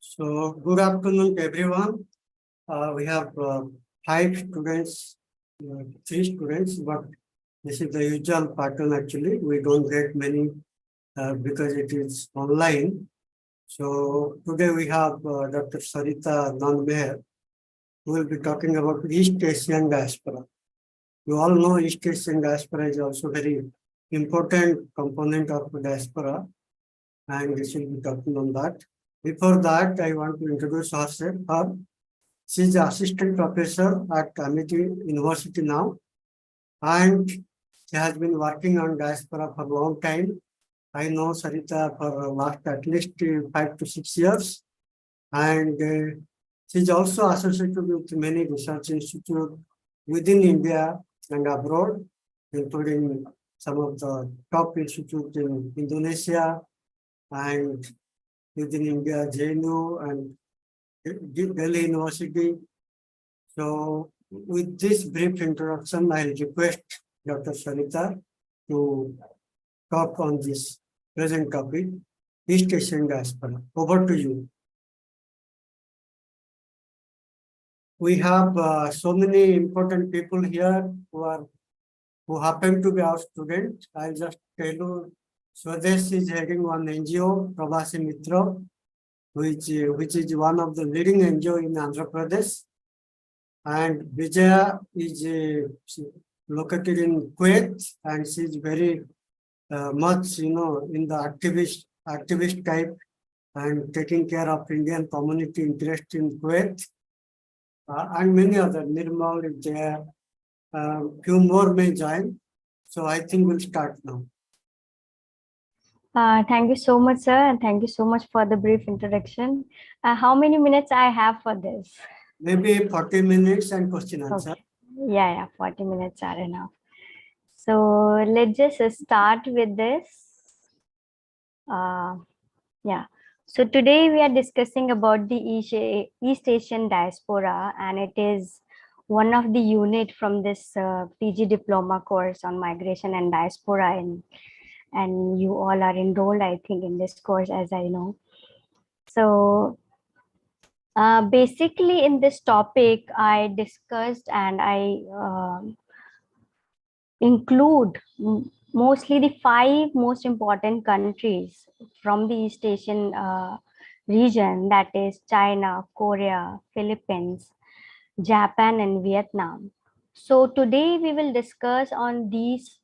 So, good afternoon, everyone. We have five students, three students, but this is the usual pattern actually. We don't get many because it is online. So, today we have Dr. Sarita Nandmehar, who will be talking about East Asian Diaspora. You all know East Asian Diaspora is also very important component of the diaspora, and we will be talking on that. Before that, I want to introduce herself. She is the assistant professor at Amity University now, and she has been working on diaspora for a long time. I know Sarita for last at least 5 to 6 years, and she is also associated with many research institutes within India and abroad, including some of the top institutes in Indonesia and within India, JNU and Delhi University. So with this brief introduction, I'll request Dr. Sarita to talk on this present topic, East Asian Diaspora. Over to you. We have so many important people here who happen to be our students. I'll just tell you, Swadesh is heading one NGO, Prabhasi Mitra, which is one of the leading NGO in Andhra Pradesh. And Vijaya is located in Kuwait, and she is very much, in the activist type and taking care of Indian community interest in Kuwait, and many other. Nirmal is there. Few more may join. So I think we'll start now. Thank you so much, sir, and thank you so much for the brief introduction. How many minutes I have for this? Maybe 40 minutes and question answer. Okay. Yeah, 40 minutes are enough. So let's just start with this. So today we are discussing about the East Asian Diaspora, and it is one of the unit from this PG diploma course on migration and diaspora, and you all are enrolled, I think, in this course, as I know. So basically in this topic, I discussed and I include mostly the 5 most important countries from the East Asian region, that is China, Korea, Philippines, Japan, and Vietnam. So today we will discuss on these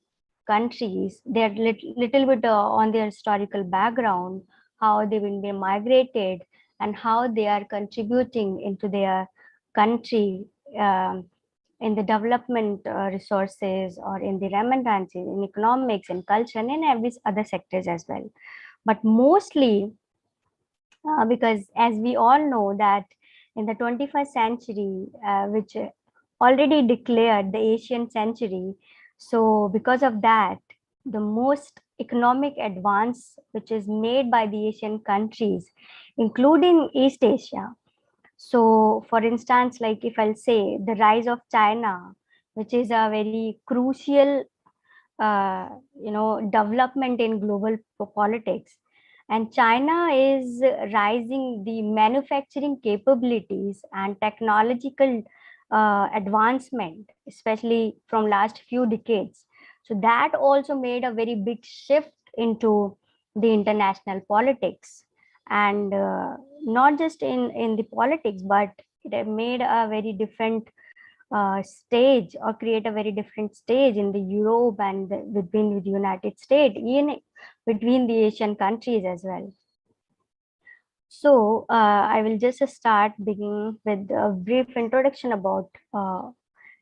countries, their little bit on their historical background, how they will be migrated, and how they are contributing into their country in the development resources, or in the remittances, in economics, in culture, and in every other sectors as well. But mostly because as we all know that in the 21st century, which already declared the Asian century, so because of that, the most economic advance which is made by the Asian countries, including East Asia. So for instance, like if I'll say the rise of China, which is a very crucial development in global politics, and China is rising the manufacturing capabilities and technological advancement, especially from last few decades. So that also made a very big shift into the international politics, and not just in the politics, but it made a very different stage, or create a very different stage in the Europe and between the United States, in between the Asian countries as well. So I will just start beginning with a brief introduction about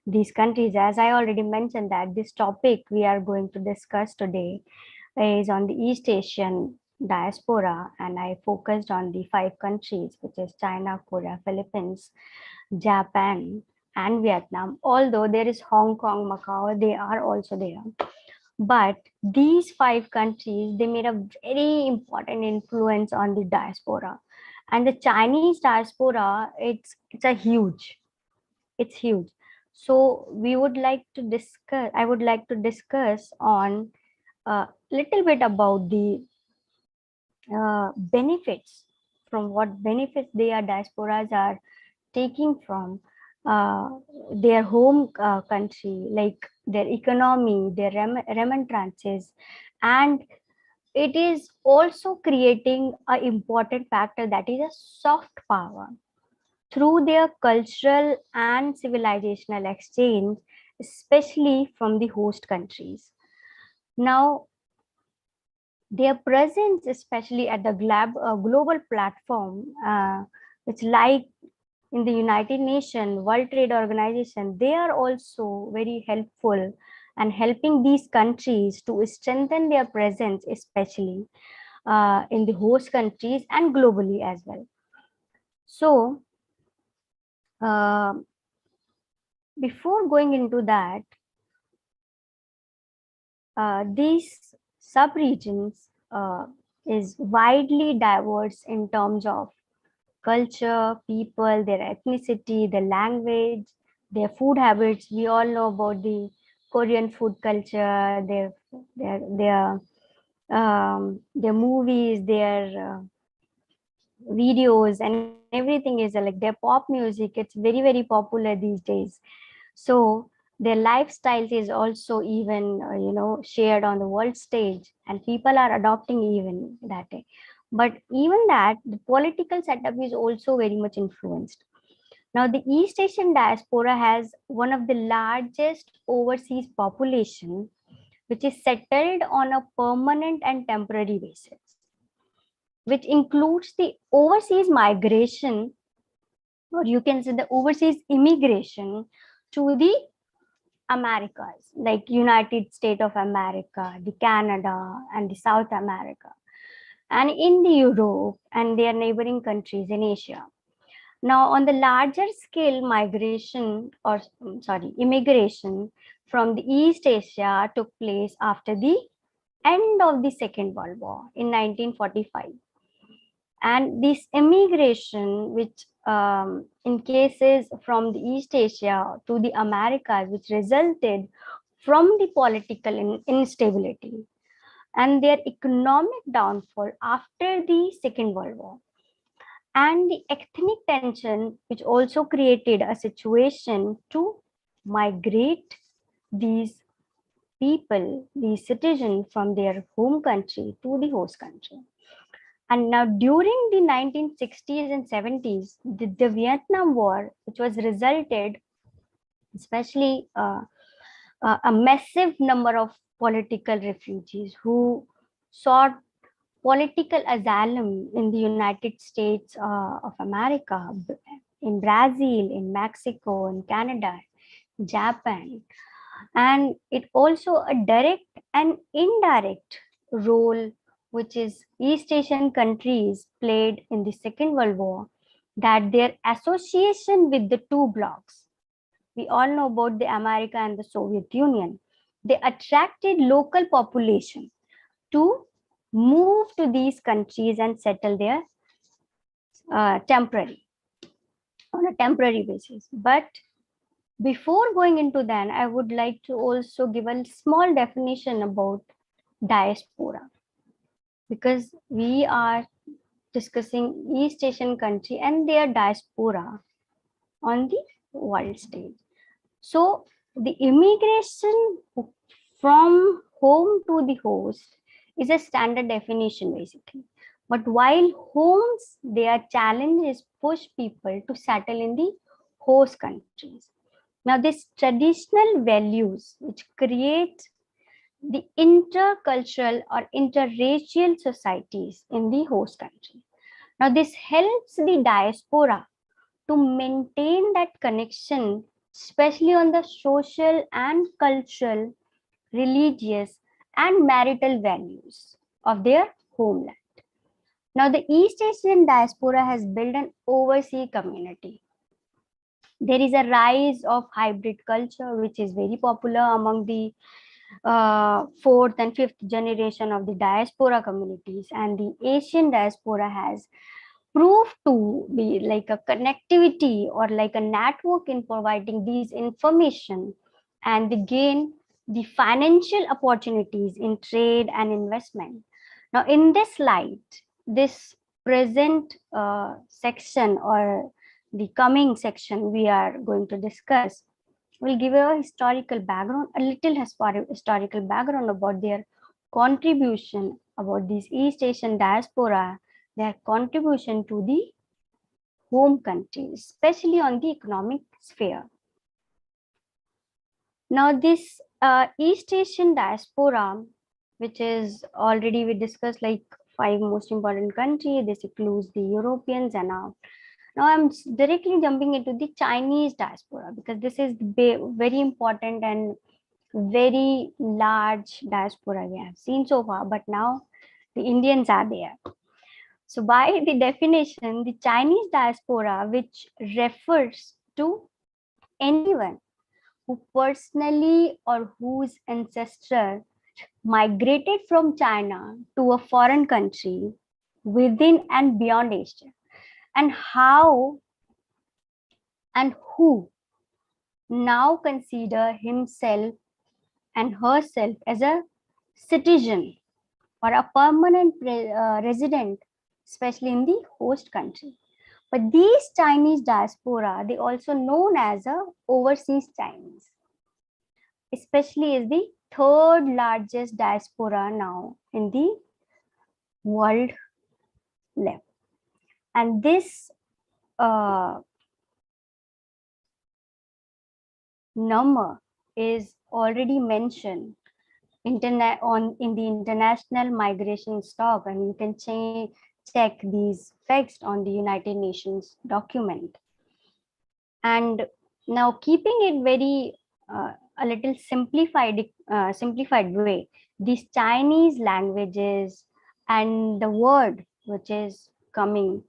these countries. As I already mentioned that this topic we are going to discuss today is on the East Asian diaspora, and I focused on the 5 countries, which is China, Korea, Philippines, Japan, and Vietnam. Although there is Hong Kong, Macau, they are also there. But these 5 countries, they made a very important influence on the diaspora. And the Chinese diaspora, it's huge. So we would like to discuss, I would like to discuss on a little bit about the benefits from what benefits their diasporas are taking from their home country, like their economy, their remittances, and it is also creating an important factor, that is a soft power through their cultural and civilizational exchange, especially from the host countries. Now, their presence, especially at the global platform, it's like in the United Nations, World Trade Organization, they are also very helpful and helping these countries to strengthen their presence, especially in the host countries and globally as well. So, uh, before going into that, these sub-regions is widely diverse in terms of culture, people, their ethnicity, their language, their food habits. We all know about the Korean food culture, their movies, their videos, and everything is like their pop music. It's very popular these days. So their lifestyles is also even shared on the world stage, and people are adopting even that way. But even that, the political setup is also very much influenced. Now, the East Asian diaspora has one of the largest overseas population, which is settled on a permanent and temporary basis, which includes the overseas migration, or you can say the overseas immigration to the Americas, like United States of America, the Canada, and the South America, and in the Europe and their neighboring countries in Asia. Now, on the larger scale migration, or immigration from the East Asia took place after the end of the Second World War in 1945. And this immigration, which in cases from the East Asia to the Americas, which resulted from the political instability and their economic downfall after the Second World War, and the ethnic tension, which also created a situation to migrate these people, these citizens from their home country to the host country. And now during the 1960s and 70s, the Vietnam War, which was resulted, especially a massive number of political refugees who sought political asylum in the United States of America, in Brazil, in Mexico, in Canada, Japan. And it also a direct and indirect role which is East Asian countries played in the Second World War, that their association with the two blocs, we all know about the America and the Soviet Union, they attracted local population to move to these countries and settle there on a temporary basis. But before going into that, I would like to also give a small definition about diaspora, because we are discussing East Asian country and their diaspora on the world stage. So the immigration from home to the host is a standard definition basically. But while homes, their challenge is push people to settle in the host countries. Now, these traditional values which create the intercultural or interracial societies in the host country. Now, this helps the diaspora to maintain that connection, especially on the social and cultural, religious, and marital values of their homeland. Now, the East Asian diaspora has built an overseas community. There is a rise of hybrid culture, which is very popular among the fourth and fifth generation of the diaspora communities, and the Asian diaspora has proved to be like a connectivity or like a network in providing these information, and they gain the financial opportunities in trade and investment. Now, in this light, this present section or the coming section we are going to discuss will give a historical background, a little historical background about their contribution, about this East Asian diaspora, their contribution to the home country, especially on the economic sphere. Now, this East Asian diaspora, which is already we discussed like 5 most important countries, this includes the Europeans and now I'm directly jumping into the Chinese diaspora because this is very important and very large diaspora we have seen so far, but now the Indians are there. So by the definition, the Chinese diaspora, which refers to anyone who personally or whose ancestor migrated from China to a foreign country within and beyond Asia, and how and who now consider himself and herself as a citizen or a permanent resident, especially in the host country. But these Chinese diaspora, they also known as a overseas Chinese, especially is the third largest diaspora now in the world level. And this number is already mentioned in the international migration stock, and you can check these facts on the United Nations document. And now keeping it very a little simplified way, these Chinese languages and the word which is coming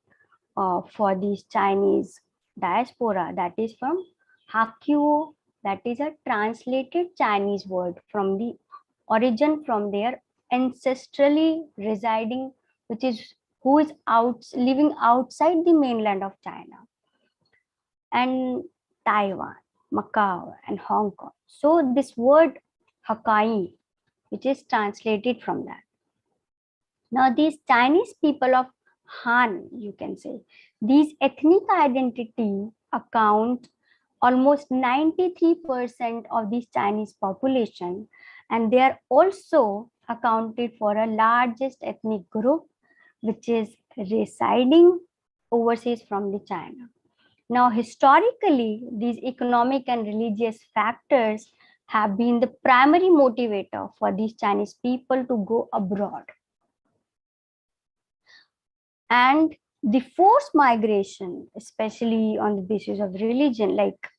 for these Chinese diaspora, that is from Hakyu, that is a translated Chinese word from the origin from their ancestrally residing, which is who is living outside the mainland of China and Taiwan, Macau, and Hong Kong. So this word Hakkai, which is translated from that. Now these Chinese people of Han, you can say, these ethnic identity account almost 93% of the Chinese population, and they are also accounted for a largest ethnic group which is residing overseas from the China. Now, historically, these economic and religious factors have been the primary motivator for these Chinese people to go abroad. And the forced migration, especially on the basis of religion, like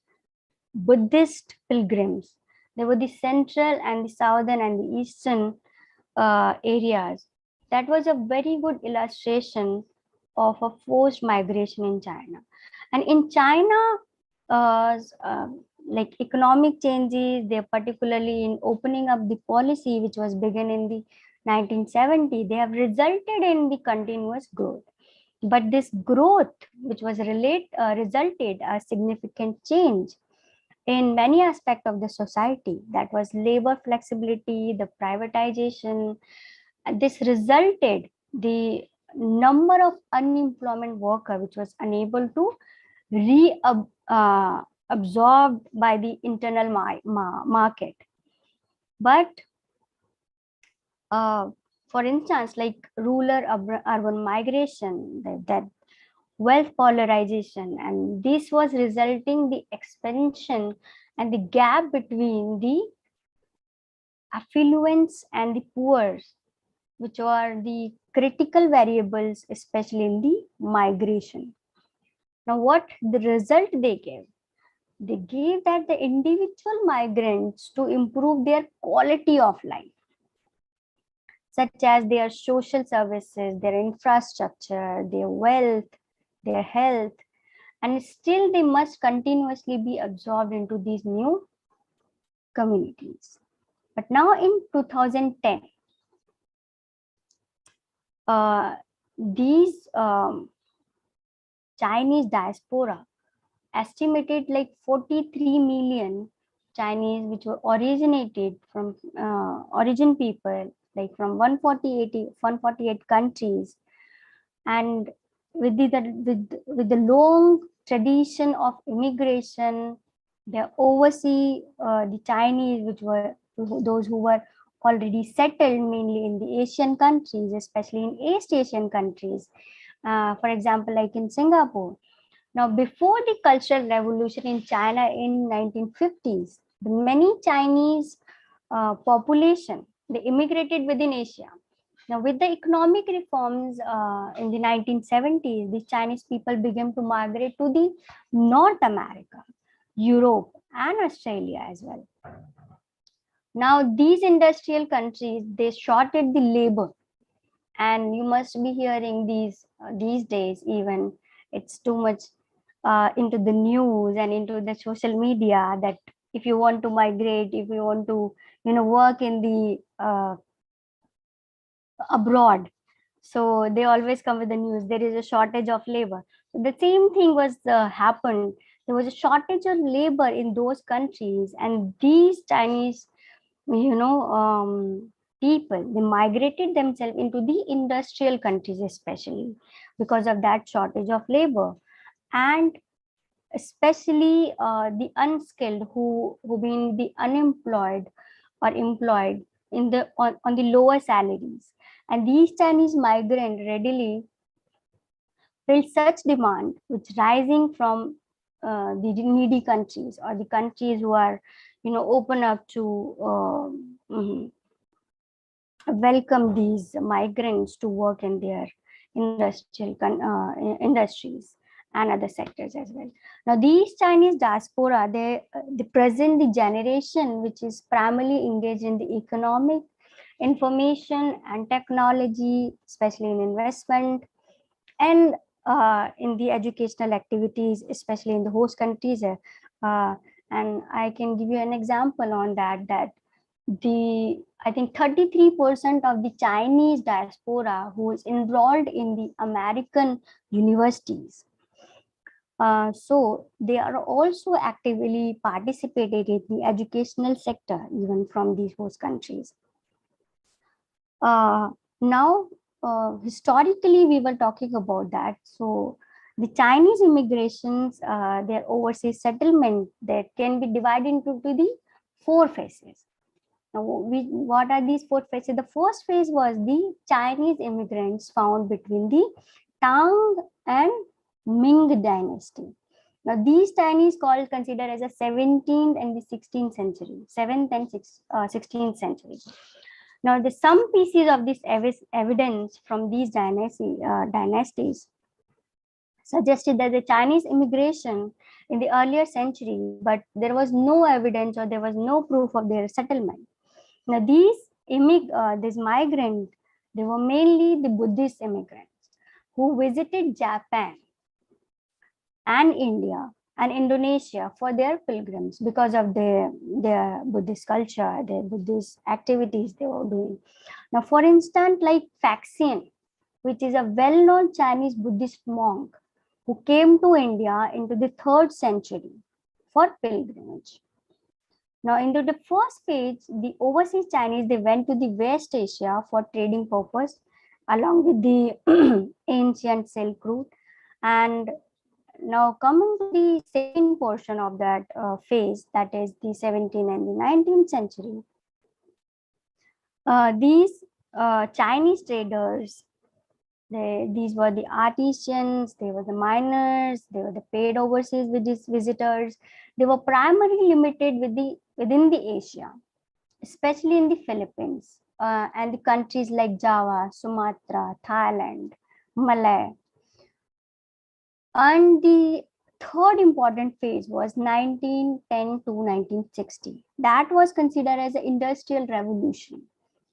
Buddhist pilgrims, there were the central and the southern and the eastern areas. That was a very good illustration of a forced migration in China. And in China, like economic changes, they're particularly in opening up the policy, which was begun in the 1970, they have resulted in the continuous growth. But this growth, which was resulted a significant change in many aspects of the society, that was labor flexibility, the privatization. This resulted the number of unemployment worker which was unable to absorbed by the internal market. But for instance, like rural urban migration, that wealth polarization, and this was resulting the expansion and the gap between the affluents and the poor, which are the critical variables, especially in the migration. Now, what the result they gave? They gave that the individual migrants to improve their quality of life, such as their social services, their infrastructure, their wealth, their health, and still they must continuously be absorbed into these new communities. But now in 2010, these Chinese diaspora estimated like 43 million Chinese, which were originated from origin people, like from 148 countries, And with the long tradition of immigration, the oversee the Chinese, which were those who were already settled mainly in the Asian countries, especially in East Asian countries. For example, like in Singapore. Now, before the Cultural Revolution in China in 1950s, the many Chinese population, they immigrated within Asia. Now, with the economic reforms in the 1970s, the Chinese people began to migrate to the North America, Europe, and Australia as well. Now, these industrial countries, they shorted the labor, and you must be hearing these days. Even it's too much into the news and into the social media that if you want to migrate, if you want to work in the abroad, so they always come with the news there is a shortage of labor. So the same thing was happened. There was a shortage of labor in those countries, and these Chinese people, they migrated themselves into the industrial countries, especially because of that shortage of labor. And especially the unskilled who been the unemployed or employed in the on the lower salaries, and these Chinese migrant readily filled such demand which rising from the needy countries or the countries who are open up to welcome these migrants to work in their industries and other sectors as well. Now, these Chinese diaspora, they present the generation which is primarily engaged in the economic, information, and technology, especially in investment, and in the educational activities, especially in the host countries. And I can give you an example on that. I think 33% of the Chinese diaspora who is enrolled in the American universities. So they are also actively participated in the educational sector, even from these host countries. Now, historically, we were talking about that. So the Chinese immigrations, their overseas settlement, that can be divided into the 4 phases. Now, what are these 4 phases? The first phase was the Chinese immigrants found between the Tang and Ming dynasty. Now, these Chinese called considered as a 17th and the 16th century, 7th and 16th century. Now, the some pieces of this evidence from these dynasties suggested that the Chinese immigration in the earlier century, but there was no evidence or there was no proof of their settlement. Now, these migrants, they were mainly the Buddhist immigrants who visited Japan and India and Indonesia for their pilgrims because of their Buddhist culture, their Buddhist activities they were doing. Now, for instance, like Faxian, which is a well-known Chinese Buddhist monk who came to India into the 3rd century for pilgrimage. Now, into the first phase, the overseas Chinese, they went to the West Asia for trading purpose along with the ancient Silk Route. And now coming to the second portion of that phase, that is the 17th and the 19th century, these Chinese traders, these were the artisans, they were the miners, they were the paid overseas visitors. They were primarily limited within the Asia, especially in the Philippines and the countries like Java, Sumatra, Thailand, Malay. And the third important phase was 1910 to 1960. That was considered as an industrial revolution,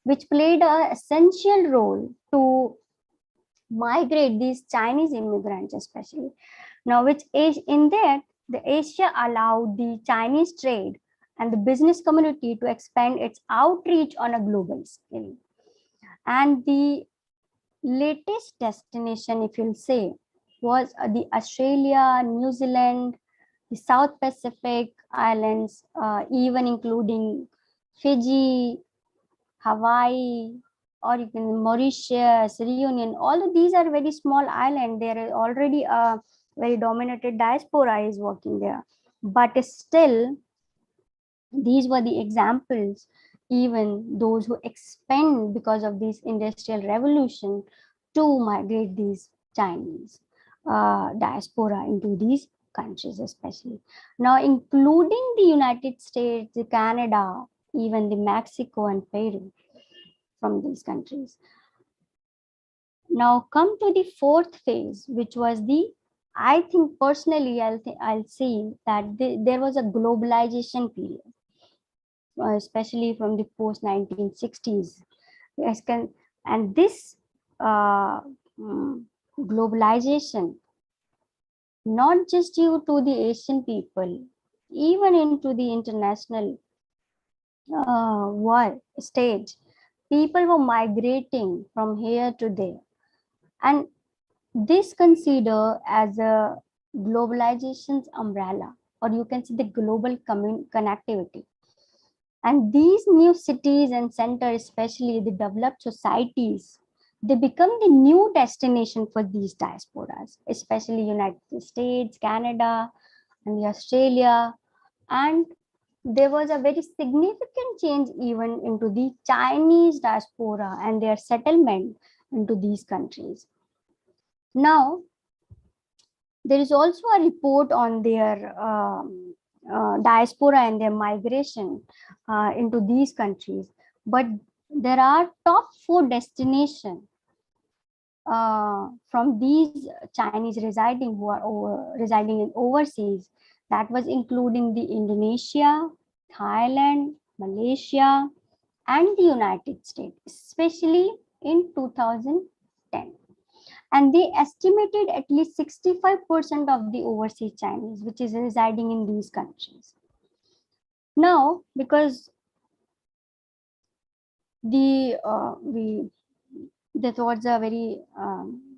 which played an essential role to migrate these Chinese immigrants, especially. Now, which in that, the Asia allowed the Chinese trade and the business community to expand its outreach on a global scale. And the latest destination, if you'll say, was the Australia, New Zealand, the South Pacific islands, even including Fiji, Hawaii, or you can Mauritius, Reunion. All of these are very small island. There is already a very dominated diaspora is working there, but still these were the examples. Even those who expand because of this industrial revolution to migrate these Chinese diaspora into these countries, especially now including the United States, the Canada, even the Mexico and Peru from these countries. Now come to the fourth phase, which was the, I think personally, I'll see that there was a globalization period, especially from the post 1960s. Yes, and this uh, globalization, not just due to the Asian people, even into the international world stage, people were migrating from here to there, and this consider as a globalization's umbrella, or you can see the global connectivity. And these new cities and centers, especially the developed societies, they become the new destination for these diasporas, especially United States, Canada, and Australia. And there was a very significant change even into the Chinese diaspora and their settlement into these countries. Now, there is also a report on their diaspora and their migration into these countries. But there are top 4 destinations from these Chinese residing who are residing in overseas. That was including the Indonesia, Thailand, Malaysia, and the United States, especially in 2010. And they estimated at least 65% of the overseas Chinese, which is residing in these countries. Now, because that was a very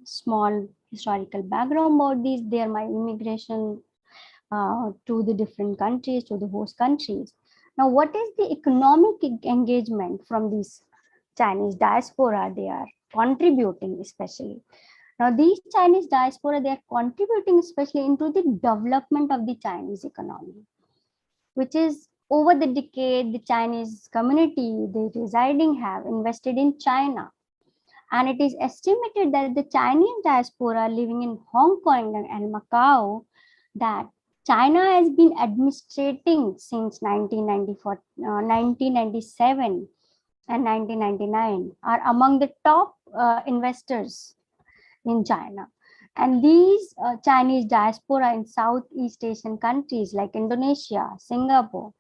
small historical background about these, their immigration to the different countries, to the host countries. Now, what is the economic engagement from these Chinese diaspora they are contributing, especially? Now, these Chinese diaspora, they are contributing especially into the development of the Chinese economy, which is over the decade, the Chinese community, they residing have invested in China. And it is estimated that the Chinese diaspora living in Hong Kong and Macau, that China has been administrating since 1994, 1997 and 1999 are among the top investors in China. And these Chinese diaspora in Southeast Asian countries like Indonesia, Singapore,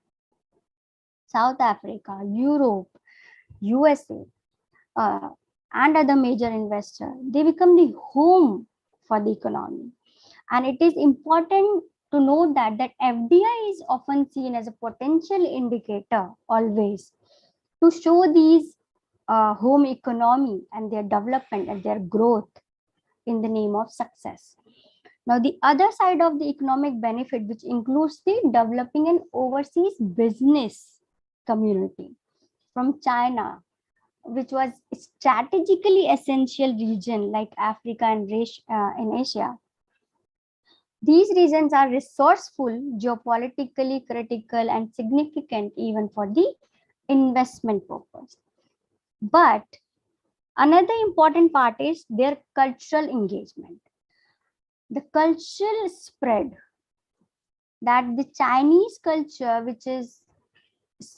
South Africa, Europe, USA, and other major investors, they become the home for the economy. And it is important to note that FDI is often seen as a potential indicator always to show these home economy and their development and their growth in the name of success. Now, the other side of the economic benefit, which includes the developing an overseas business community from China, which was strategically essential region like Africa and in Asia. These regions are resourceful, geopolitically critical, and significant even for the investment purpose. But another important part is their cultural engagement. The cultural spread, that the Chinese culture, which is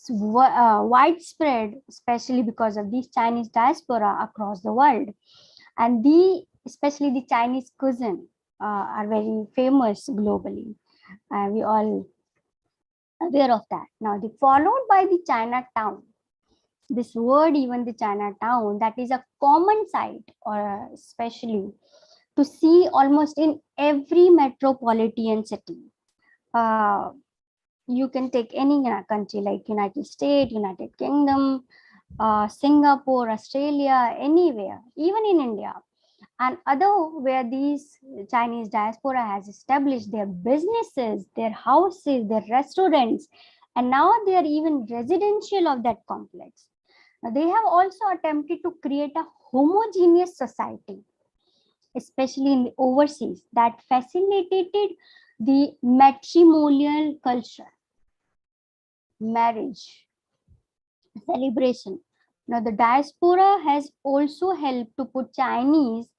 widespread, especially because of these Chinese diaspora across the world, and especially the Chinese cuisine are very famous globally. We all aware of that. Now, followed by the Chinatown. This word, even the Chinatown, that is a common sight, or especially to see almost in every metropolitan city. You can take any country like United States, United Kingdom, Singapore, Australia, anywhere, even in India, and other where these Chinese diaspora has established their businesses, their houses, their restaurants, and now they are even residential of that complex. They have also attempted to create a homogeneous society, especially in the overseas, that facilitated the matrimonial culture, marriage, celebration. Now, the diaspora has also helped to put Chinese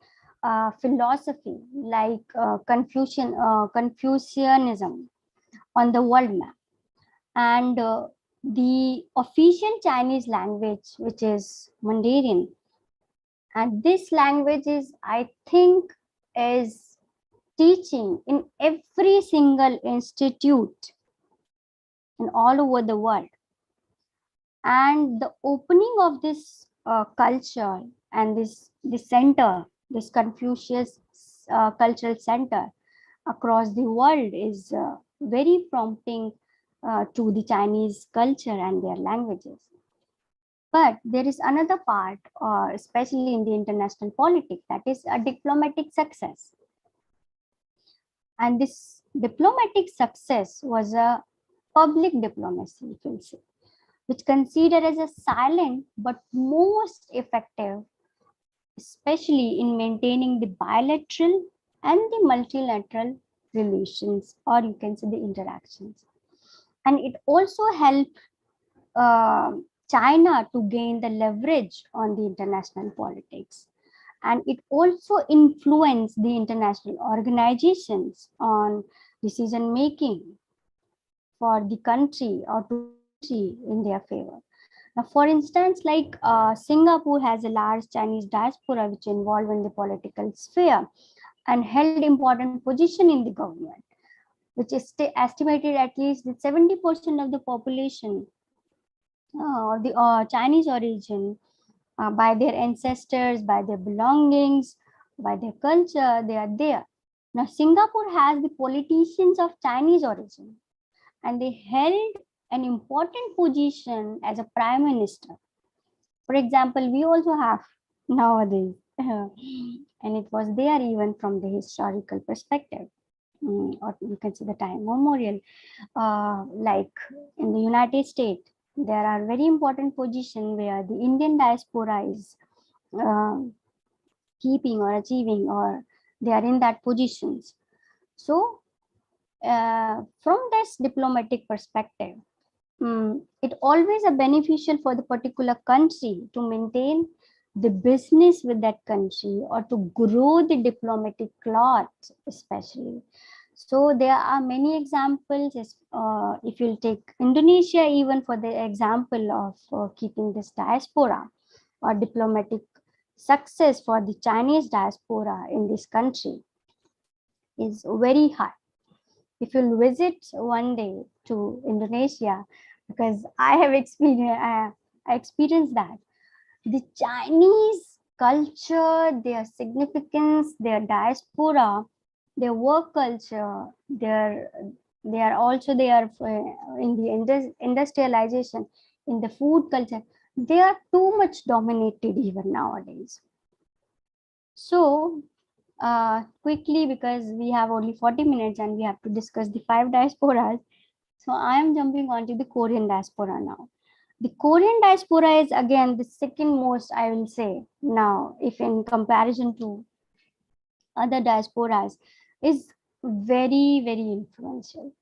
philosophy like Confucianism on the world map. And the official Chinese language, which is Mandarin, and this language is, I think, is teaching in every single institute in all over the world. And the opening of this culture and this center, this Confucius cultural center across the world is very prompting to the Chinese culture and their languages. But there is another part, especially in the international politics, that is a diplomatic success. And this diplomatic success was a public diplomacy, if you'll say, which considered as a silent but most effective, especially in maintaining the bilateral and the multilateral relations, or you can say the interactions. And it also helped China to gain the leverage on the international politics. And it also influenced the international organizations on decision making for the country or to in their favor. Now, for instance, like Singapore has a large Chinese diaspora which involved in the political sphere and held important position in the government, which is estimated at least that 70% of the population of the Chinese origin, by their ancestors, by their belongings, by their culture, they are there. Now, Singapore has the politicians of Chinese origin, and they held an important position as a prime minister. For example, we also have nowadays, and it was there even from the historical perspective, or you can see the time memorial, like in the United States, there are very important positions where the Indian diaspora is keeping or achieving, or they are in that positions. So from this diplomatic perspective, it always a beneficial for the particular country to maintain the business with that country or to grow the diplomatic cloth, especially. So there are many examples. If you'll take Indonesia, even for the example of keeping this diaspora or diplomatic success for the Chinese diaspora in this country is very high. If you'll visit one day to Indonesia, because I have experienced that the Chinese culture, their significance, their diaspora, their work culture, they are also there in the industrialization, in the food culture. They are too much dominated even nowadays. So quickly, because we have only 40 minutes and we have to discuss the 5 diasporas. So I am jumping onto the Korean diaspora now. The Korean diaspora is again the second most, I will say now, if in comparison to other diasporas, is very, very influential.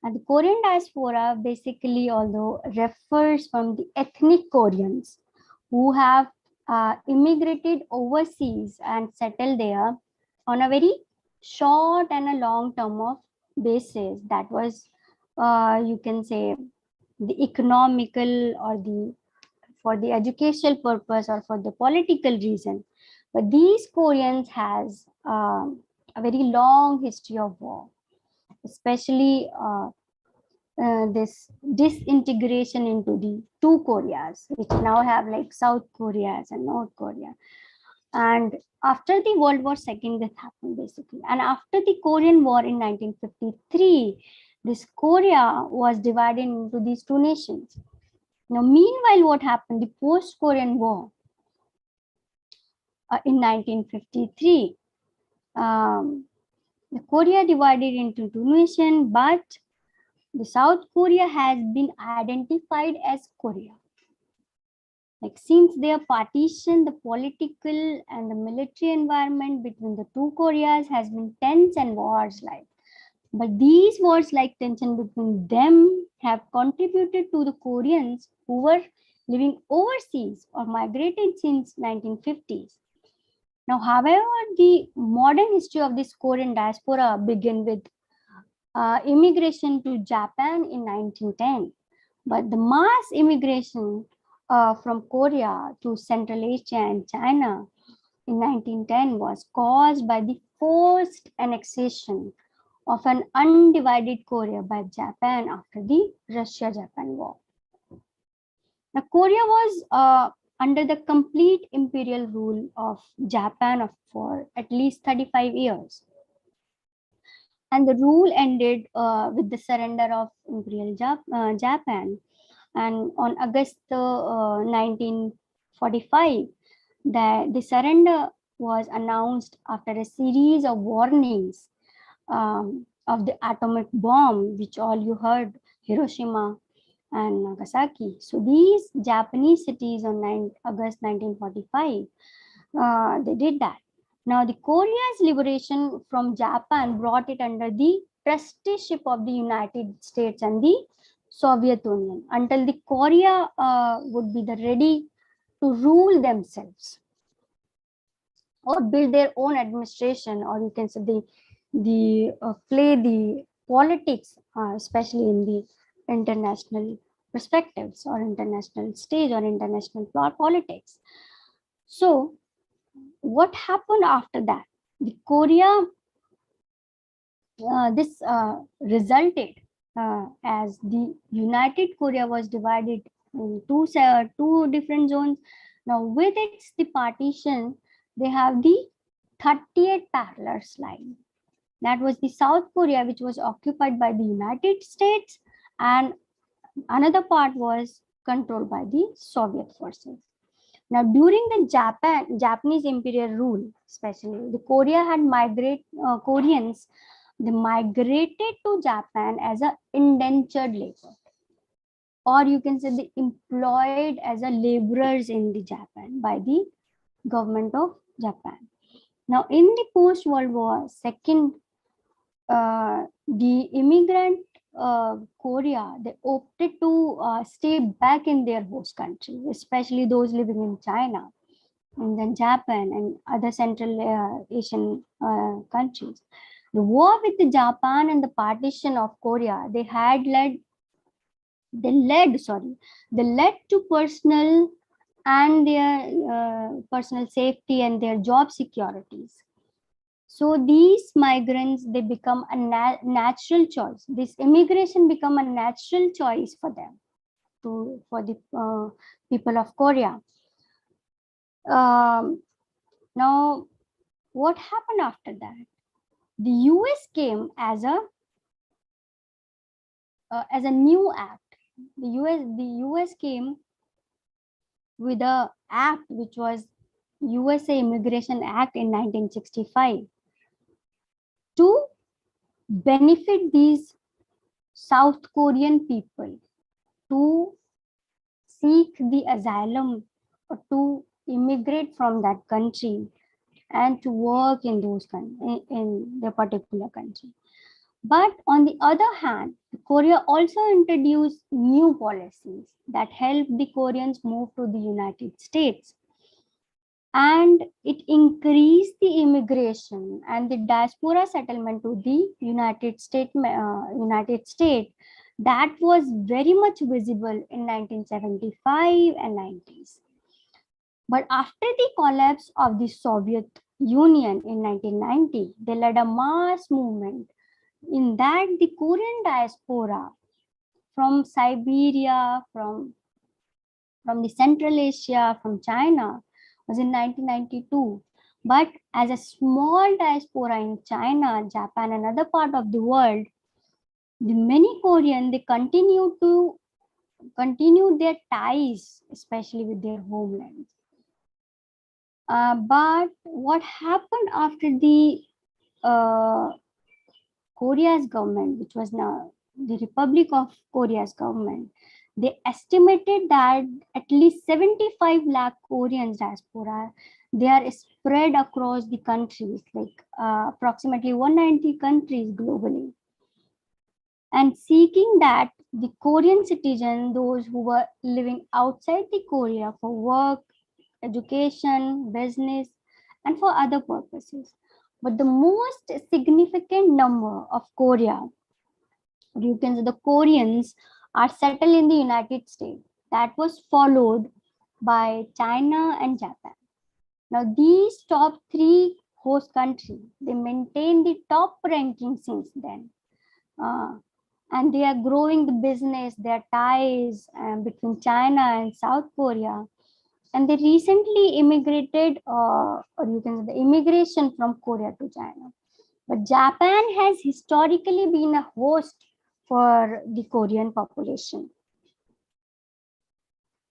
And the Korean diaspora basically, although refers from the ethnic Koreans who have immigrated overseas and settled there on a very short and a long term of basis, that was you can say the economical or the for the educational purpose or for the political reason. But these Koreans has a very long history of war, especially this disintegration into the two Koreas, which now have like South Korea and North Korea. And after the World War II, that happened basically. And after the Korean War in 1953, this Korea was divided into these two nations. Now, meanwhile, what happened? The post-Korean War in 1953, the Korea divided into two nations, but the South Korea has been identified as Korea. Like since their partition, the political and the military environment between the two Koreas has been tense and wars like. But these wars like tension between them have contributed to the Koreans who were living overseas or migrated since 1950s. Now, however, the modern history of this Korean diaspora began with immigration to Japan in 1910. But the mass immigration from Korea to Central Asia and China in 1910 was caused by the forced annexation of an undivided Korea by Japan after the Russia-Japan War. Now, Korea was under the complete imperial rule of Japan for at least 35 years. And the rule ended with the surrender of Imperial Japan. And on August 1945, the surrender was announced after a series of warnings of the atomic bomb, which all you heard, Hiroshima and Nagasaki. So these Japanese cities on August 1945, they did that. Now, the Korea's liberation from Japan brought it under the trusteeship of the United States and the Soviet Union until the Korea would be ready to rule themselves or build their own administration, or you can say play the politics, especially in the international perspectives or international stage or international politics. So, what happened after that? The Korea, this resulted as the United Korea was divided in two different zones. Now, with its the partition, they have the 38 parallel line. That was the South Korea, which was occupied by the United States, and another part was controlled by the Soviet forces. Now, during the Japanese imperial rule, especially the Korea had Koreans, they migrated to Japan as a indentured labor, or you can say they employed as a laborers in the Japan by the government of Japan. Now, in the post-World War II, the immigrant Korea, they opted to stay back in their host country, especially those living in China and then Japan and other Central Asian countries. The war with the Japan and the partition of Korea, they led to personal and their personal safety and their job securities. So these migrants, they become a natural choice. This immigration become a natural choice for them, for the people of Korea. Now, what happened after that? The US came as a new act. The US came with a act which was USA Immigration Act in 1965 to benefit these South Korean people to seek the asylum or to immigrate from that country and to work in in their particular country. But on the other hand, Korea also introduced new policies that helped the Koreans move to the United States. And it increased the immigration and the diaspora settlement to the United States that was very much visible in 1975 and 90s. But after the collapse of the Soviet Union in 1990, they led a mass movement in that the Korean diaspora from Siberia, from the Central Asia, from China was in 1992. But as a small diaspora in China, Japan, and other part of the world, the many Korean, they continue their ties, especially with their homelands. But what happened after the Korea's government, which was now the Republic of Korea's government, They estimated that at least 75 lakh Koreans diaspora, they are spread across the countries, like approximately 190 countries globally. And seeking that the Korean citizens, those who were living outside the Korea for work, education, business, and for other purposes. But the most significant number of Korea, you can say the Koreans, are settled in the United States. That was followed by China and Japan. Now, these top three host countries, they maintain the top ranking since then. And they are growing the business, their ties between China and South Korea. And they recently immigrated, or you can say the immigration from Korea to China. But Japan has historically been a host for the Korean population.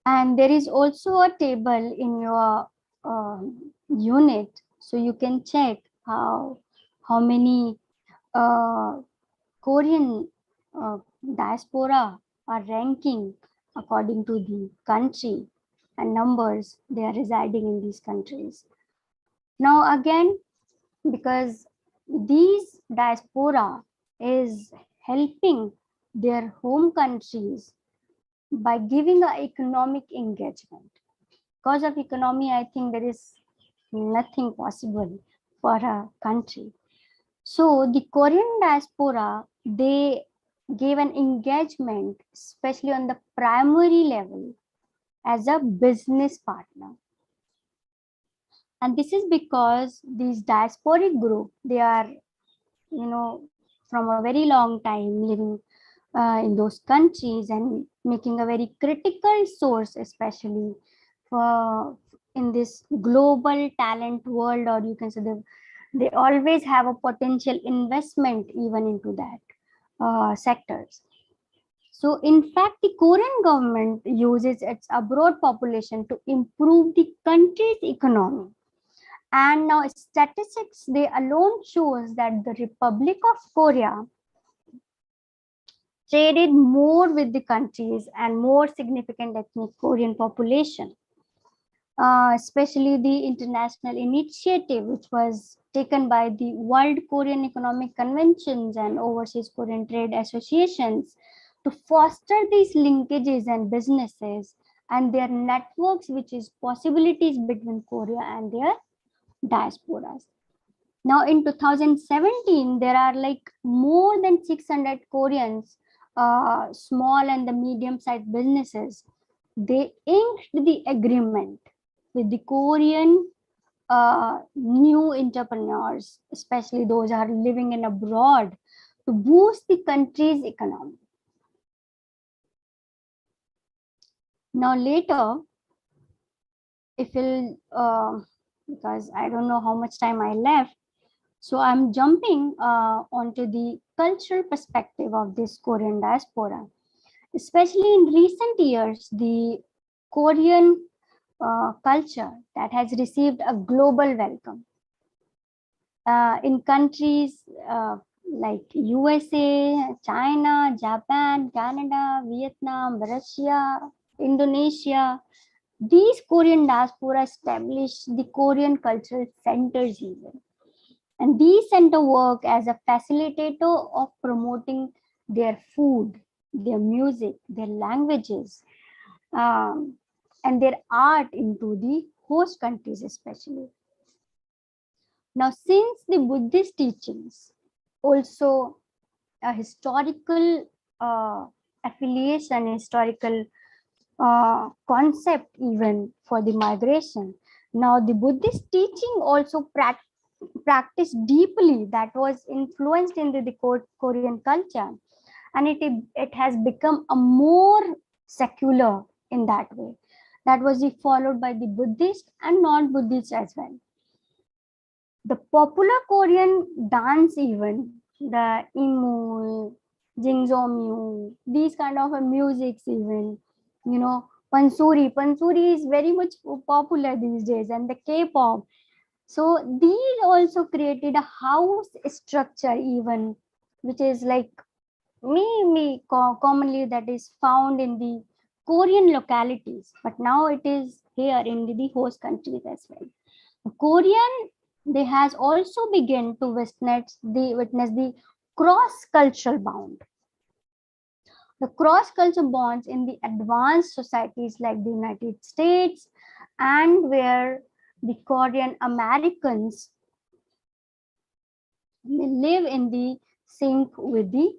And there is also a table in your unit, so you can check how many Korean diaspora are ranking according to the country and numbers they are residing in these countries. Now again, because these diaspora is helping their home countries by giving a economic engagement. Because of economy, I think there is nothing possible for a country. So the Korean diaspora, they gave an engagement, especially on the primary level, as a business partner. And this is because these diasporic group, they are, from a very long time living in those countries and making a very critical source, especially for in this global talent world, or you can say they always have a potential investment even into that sectors. So in fact, the Korean government uses its abroad population to improve the country's economy. And now statistics, they alone shows that the Republic of Korea traded more with the countries and more significant ethnic Korean population. Especially the international initiative, which was taken by the World Korean Economic Conventions and Overseas Korean Trade Associations to foster these linkages and businesses and their networks, which is possibilities between Korea and their diasporas. Now in 2017, there are like more than 600 Koreans, small and the medium-sized businesses. They inked the agreement with the Korean new entrepreneurs, especially those who are living in abroad, to boost the country's economy. Now later, if you'll, because I don't know how much time I left, so I'm jumping onto the cultural perspective of this Korean diaspora. Especially in recent years, the Korean culture that has received a global welcome. In countries like USA, China, Japan, Canada, Vietnam, Russia, Indonesia, these Korean diaspora established the Korean cultural centers even. And these centers work as a facilitator of promoting their food, their music, their languages, and their art into the host countries especially. Now, since the Buddhist teachings also a historical affiliation, historical concept even for the migration. Now, the Buddhist teaching also practiced deeply, that was influenced into the Korean culture, and it has become a more secular in that way. That was followed by the Buddhist and non-Buddhist as well. The popular Korean dance even, the imu, jingzomyu, these kind of musics even, pansuri is very much popular these days, and the K-pop. So these also created a house structure even, which is like commonly that is found in the Korean localities, but now it is here in the host countries as well. Korean, they has also begun to witness the cross-cultural bond. The cross-cultural bonds in the advanced societies like the United States, and where the Korean Americans, they live in the sync with the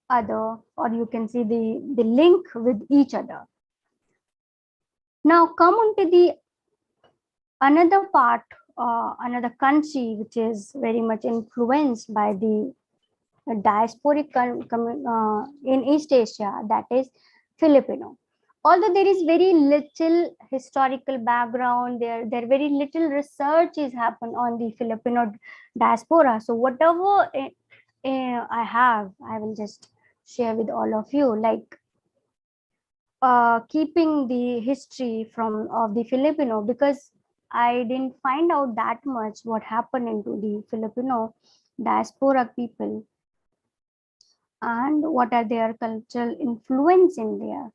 other, or you can see the link with each other. Now come on to the another part, another country which is very much influenced by the diasporic in East Asia, that is Filipino. Although there is very little historical background, there very little research is happened on the Filipino diaspora. So whatever I will just share with all of you, like keeping the history of the Filipino, because I didn't find out that much what happened into the Filipino diaspora people and what are their cultural influence in there.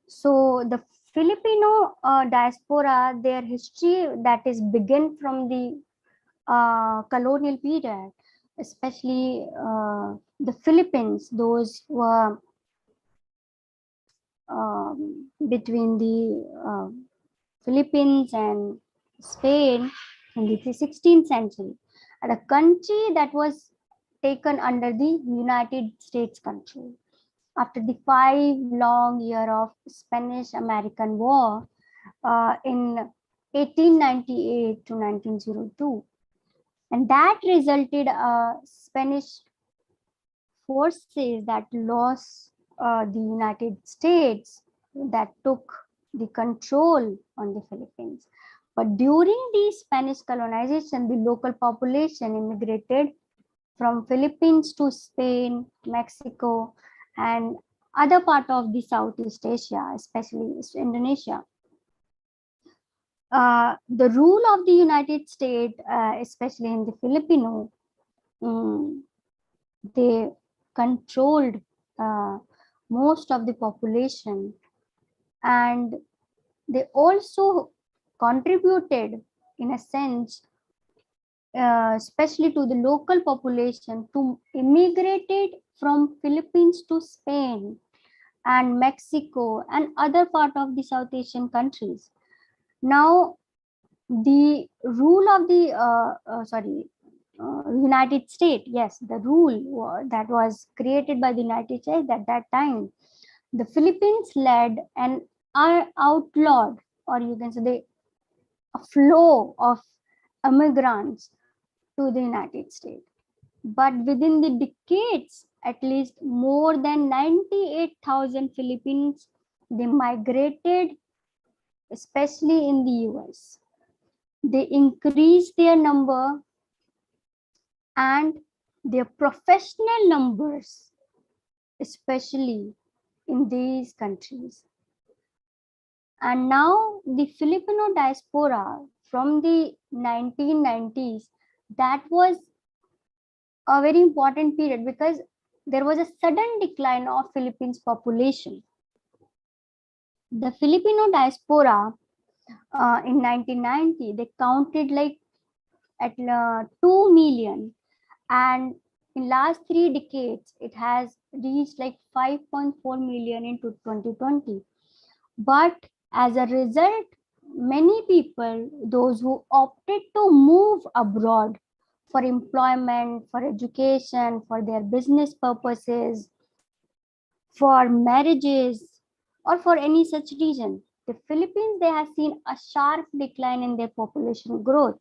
So the Filipino diaspora, their history that is begin from the colonial period, especially the Philippines, those were between the Philippines and Spain in the 16th century, and a country that was taken under the United States control. After the 5 long years of Spanish-American War in 1898 to 1902, and that resulted Spanish forces that lost the United States that took the control on the Philippines. But during the Spanish colonization, the local population immigrated from Philippines to Spain, Mexico, and other part of the Southeast Asia, especially Indonesia. The rule of the United States, especially in the Filipino, they controlled most of the population, and they also contributed in a sense, especially to the local population, to immigrated from Philippines to Spain and Mexico and other part of the South Asian countries. Now the rule of the United States, yes, the rule that was created by the United States at that time, the Philippines led an outlawed, or you can say a flow of immigrants to the United States. But within the decades, at least more than 98,000 Philippines, they migrated, especially in the US. They increased their number and their professional numbers, especially in these countries. And now the Filipino diaspora from the 1990s, that was a very important period because there was a sudden decline of Philippines population. The Filipino diaspora in 1990, they counted like at 2 million, and in last 3 decades it has reached like 5.4 million in 2020. But as a result, many people, those who opted to move abroad for employment, for education, for their business purposes, for marriages, or for any such reason, the Philippines, they have seen a sharp decline in their population growth.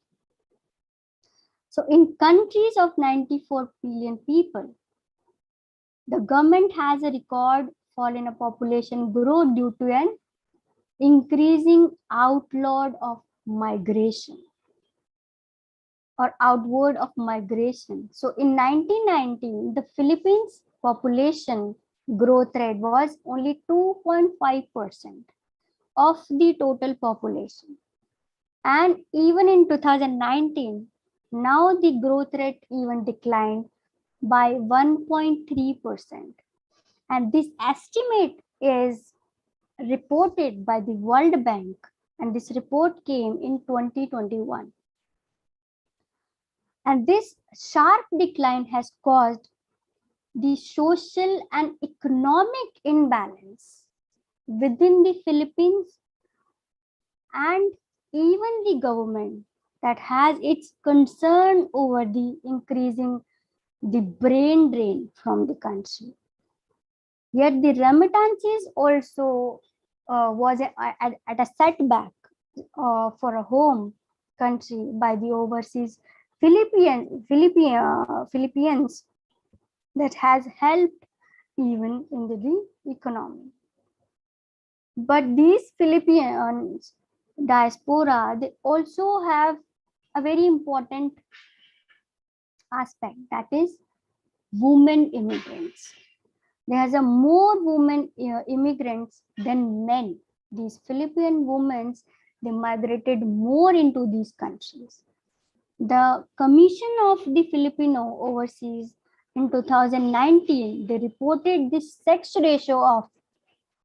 So in countries of 94 billion people, the government has a record fall in a population growth due to an increasing outward of migration or outward of migration. So in 1919, the Philippines population growth rate was only 2.5% of the total population. And even in 2019, now the growth rate even declined by 1.3%. And this estimate is reported by the World Bank, and this report came in 2021. And this sharp decline has caused the social and economic imbalance within the Philippines, and even the government that has its concern over the increasing the brain drain from the country. Yet the remittances also was at a setback for a home country by the overseas Philippines that has helped even in the economy. But these Philippines diaspora, they also have a very important aspect, that is women immigrants. There's a more women immigrants than men. These Philippine women, they migrated more into these countries. The Commission of the Filipino Overseas in 2019, they reported the sex ratio of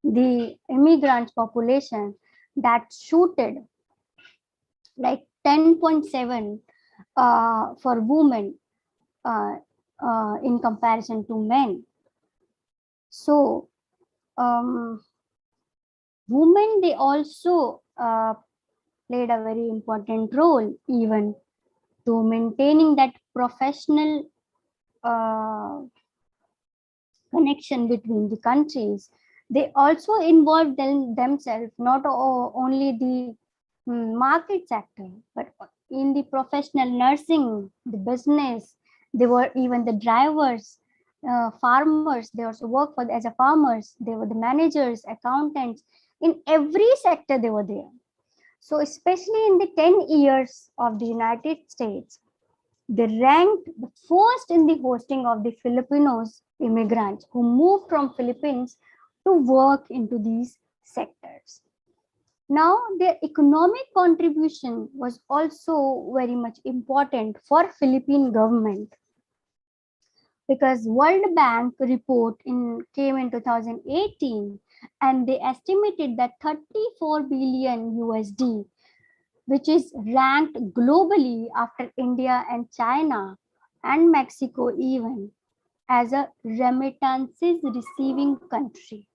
the immigrant population that shooted like 10.7 for women in comparison to men. So women, they also played a very important role even to maintaining that professional connection between the countries. They also involved themselves not only the market sector, but in the professional nursing, the business. They were even the drivers, farmers. They also worked for as a farmers. They were the managers, accountants. In every sector, they were there. So especially in the 10 years of the United States, they ranked the first in the hosting of the Filipinos immigrants who moved from Philippines to work into these sectors. Now, their economic contribution was also very much important for Philippine government, because World Bank report came in 2018, and they estimated that 34 billion USD, which is ranked globally after India and China and Mexico even, as a remittances receiving country.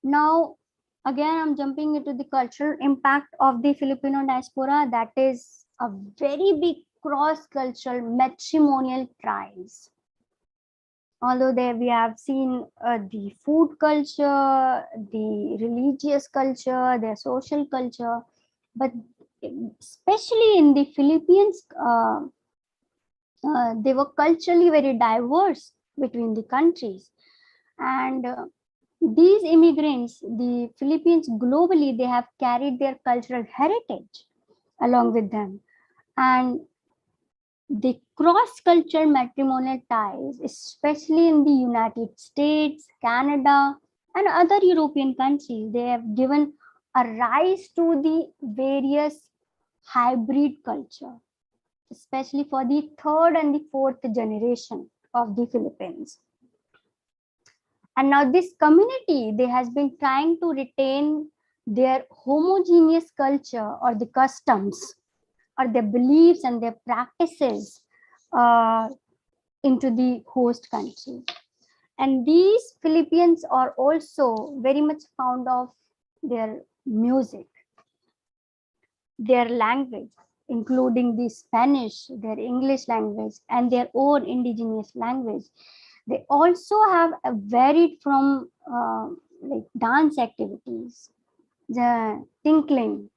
Now, again, I'm jumping into the cultural impact of the Filipino diaspora. That is a very big cross-cultural matrimonial ties. Although there we have seen the food culture, the religious culture, their social culture, but especially in the Philippines, they were culturally very diverse between the countries. And these immigrants, the Philippines globally, they have carried their cultural heritage along with them. And the cross-cultural matrimonial ties, especially in the United States, Canada, and other European countries, they have given a rise to the various hybrid culture, especially for the third and the fourth generation of the Philippines. And now this community, they has been trying to retain their homogeneous culture or the customs or their beliefs and their practices into the host country. And these Philippines are also very much fond of their music, their language, including the Spanish, their English language, and their own indigenous language. They also have a varied from like dance activities, the tinkling.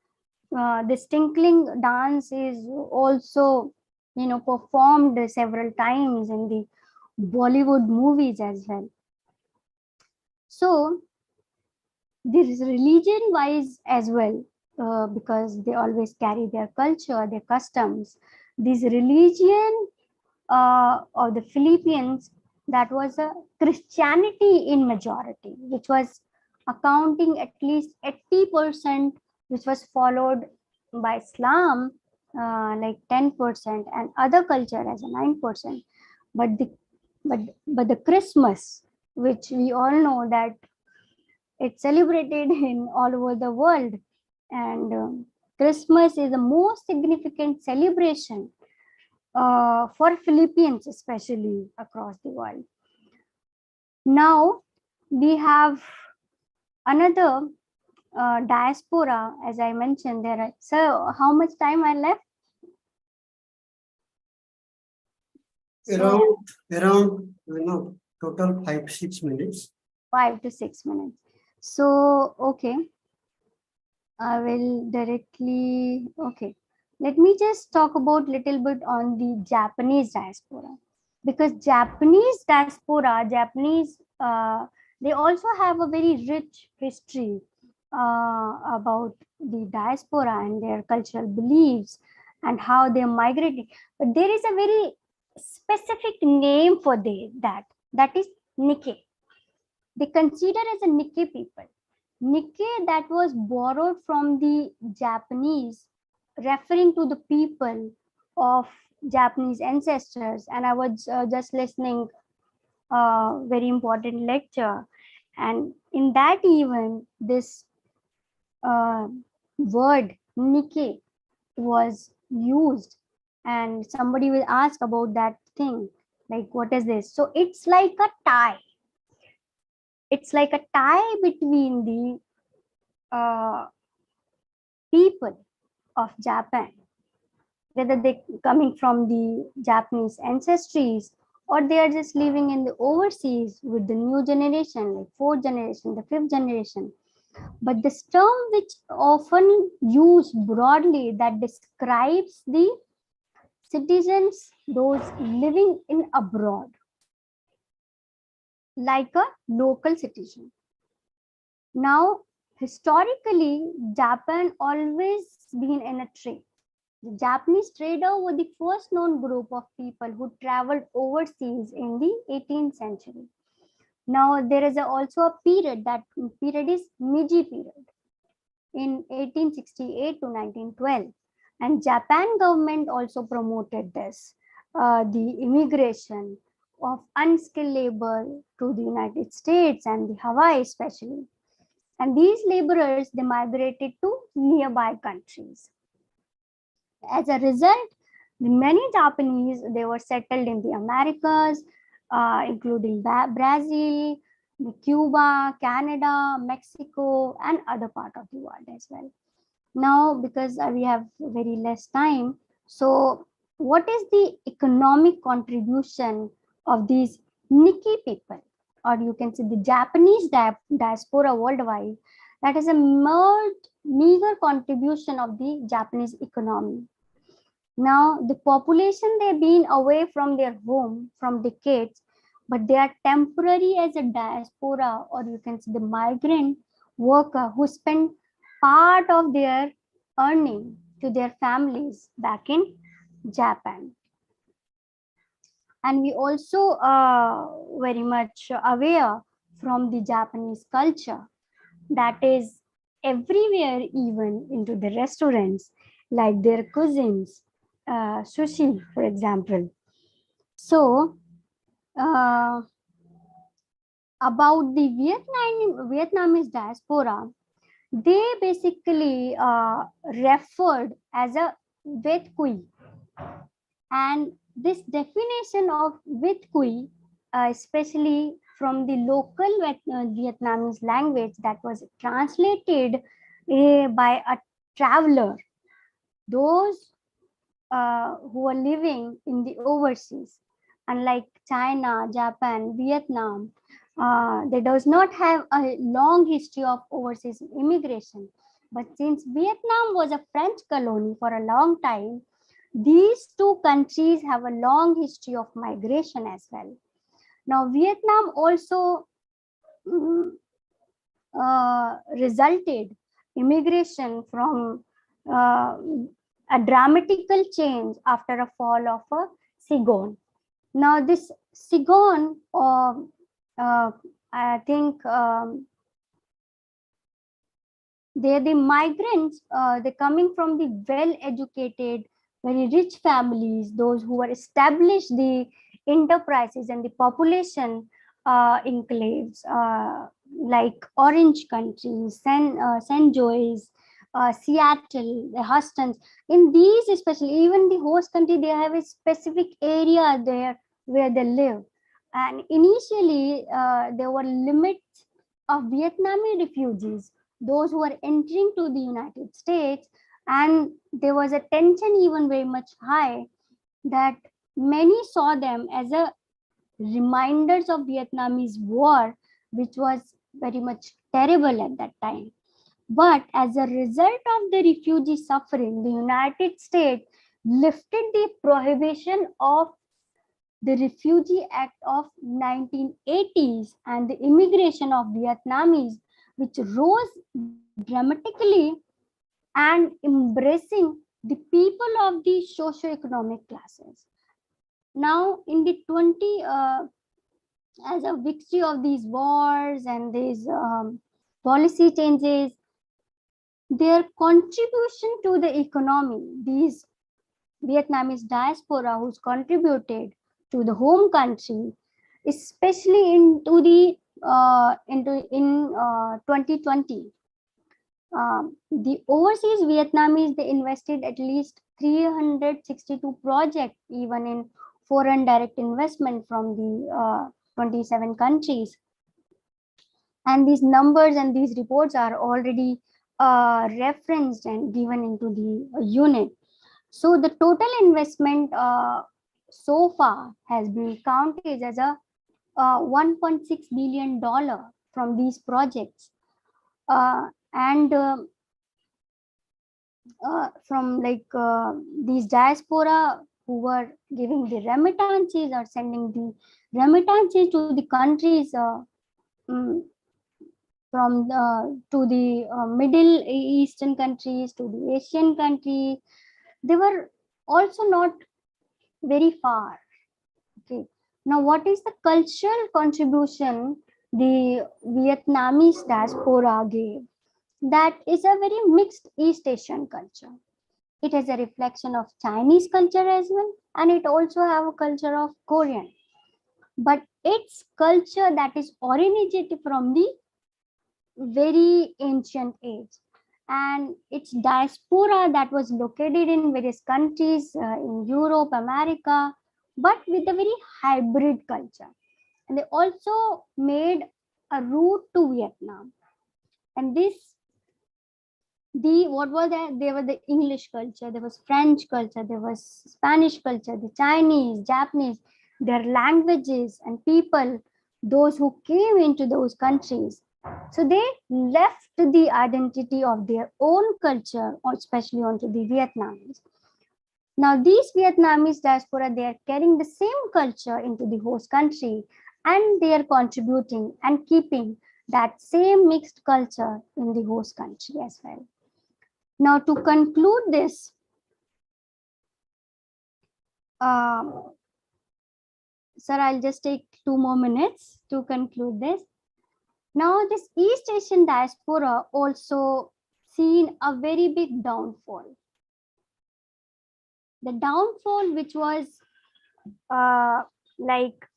This tinkling dance is also, performed several times in the Bollywood movies as well. So this religion wise as well, because they always carry their culture, their customs. This religion of the Philippines, that was a Christianity in majority, which was accounting at least 80%, which was followed by Islam, like 10%, and other culture as a 9%. But the Christmas, which we all know that It's celebrated in all over the world, and Christmas is the most significant celebration for Philippines, especially across the world. Now we have another diaspora, as I mentioned. There are, so how much time I left? Around total 5-6 minutes. 5 to 6 minutes. So okay, I will directly, okay. Let me just talk about little bit on the Japanese diaspora, because Japanese diaspora, they also have a very rich history about the diaspora and their cultural beliefs and how they migrated. But there is a very specific name for that is Nikkei. They consider as a Nikkei people. Nikkei that was borrowed from the Japanese, referring to the people of Japanese ancestors. And I was just listening very important lecture, and in that even this word Nikkei was used, and somebody will ask about that thing, like what is this? So it's like a tie. It's like a tie between the people of Japan, whether they coming from the Japanese ancestries or they are just living in the overseas with the new generation, like fourth generation, the fifth generation. But this term which often used broadly that describes the citizens, those living in abroad, like a local citizen. Now, historically, Japan always been in a trade. The Japanese trader were the first known group of people who traveled overseas in the 18th century. Now, there is also a period, that period is Meiji period in 1868 to 1912. And Japan government also promoted this, the immigration of unskilled labor to the United States and the Hawaii especially. And these laborers, they migrated to nearby countries. As a result, many Japanese, they were settled in the Americas, including Brazil, Cuba, Canada, Mexico, and other part of the world as well. Now, because we have very less time, so what is the economic contribution of these Nikkei people, or you can say the Japanese diaspora worldwide? That is a meager contribution of the Japanese economy. Now, the population, they've been away from their home from decades, but they are temporary as a diaspora, or you can say the migrant worker who spend part of their earning to their families back in Japan. And we also are very much aware from the Japanese culture that is everywhere, even into the restaurants, like their cuisines, sushi, for example. So, about the Vietnamese diaspora, they basically referred as a Viet Cui. And this definition of Viet Cui, especially from the local Vietnamese language that was translated by a traveler, those who are living in the overseas, unlike China, Japan, Vietnam, they does not have a long history of overseas immigration. But since Vietnam was a French colony for a long time, these two countries have a long history of migration as well. Now, Vietnam also resulted immigration from a dramatical change after a fall of a Saigon. Now, this Saigon, I think they're the migrants, they're coming from the well-educated, very rich families, those who were established the enterprises and the population enclaves like Orange Country, San Joe's, Seattle, the Hustons. In these, especially, even the host country, they have a specific area there where they live. And initially, there were limits of Vietnamese refugees, those who are entering to the United States, and there was a tension even very much high that many saw them as a reminders of Vietnamese war, which was very much terrible at that time. But as a result of the refugee suffering, the United States lifted the prohibition of the Refugee Act of 1980s and the immigration of Vietnamese, which rose dramatically and embracing the people of the socio-economic classes. Now, in the as a victory of these wars and these policy changes, their contribution to the economy, these Vietnamese diaspora who's contributed to the home country, especially into the in 2020. The overseas Vietnamese, they invested at least 362 projects, even in foreign direct investment from the 27 countries. And these numbers and these reports are already referenced and given into the unit. So the total investment so far has been counted as a $1.6 billion from these projects. And from like these diaspora who were giving the remittances or sending the remittances to the countries from to the Middle Eastern countries, to the Asian countries, they were also not very far. Okay. Now, what is the cultural contribution the Vietnamese diaspora gave? That is a very mixed East Asian culture. It has a reflection of Chinese culture as well, and it also have a culture of Korean. But its culture that is originated from the very ancient age, and its diaspora that was located in various countries in Europe, America, but with a very hybrid culture. And they also made a route to Vietnam. And this, what was that? There were the English culture, there was French culture, there was Spanish culture, the Chinese, Japanese, their languages and people, those who came into those countries. So they left the identity of their own culture, or especially onto the Vietnamese. Now, these Vietnamese diaspora, they are carrying the same culture into the host country, and they are contributing and keeping that same mixed culture in the host country as well. Now, to conclude this, sir, I'll just take 2 more minutes to conclude this. Now, this East Asian diaspora also seen a very big downfall. The downfall, which was like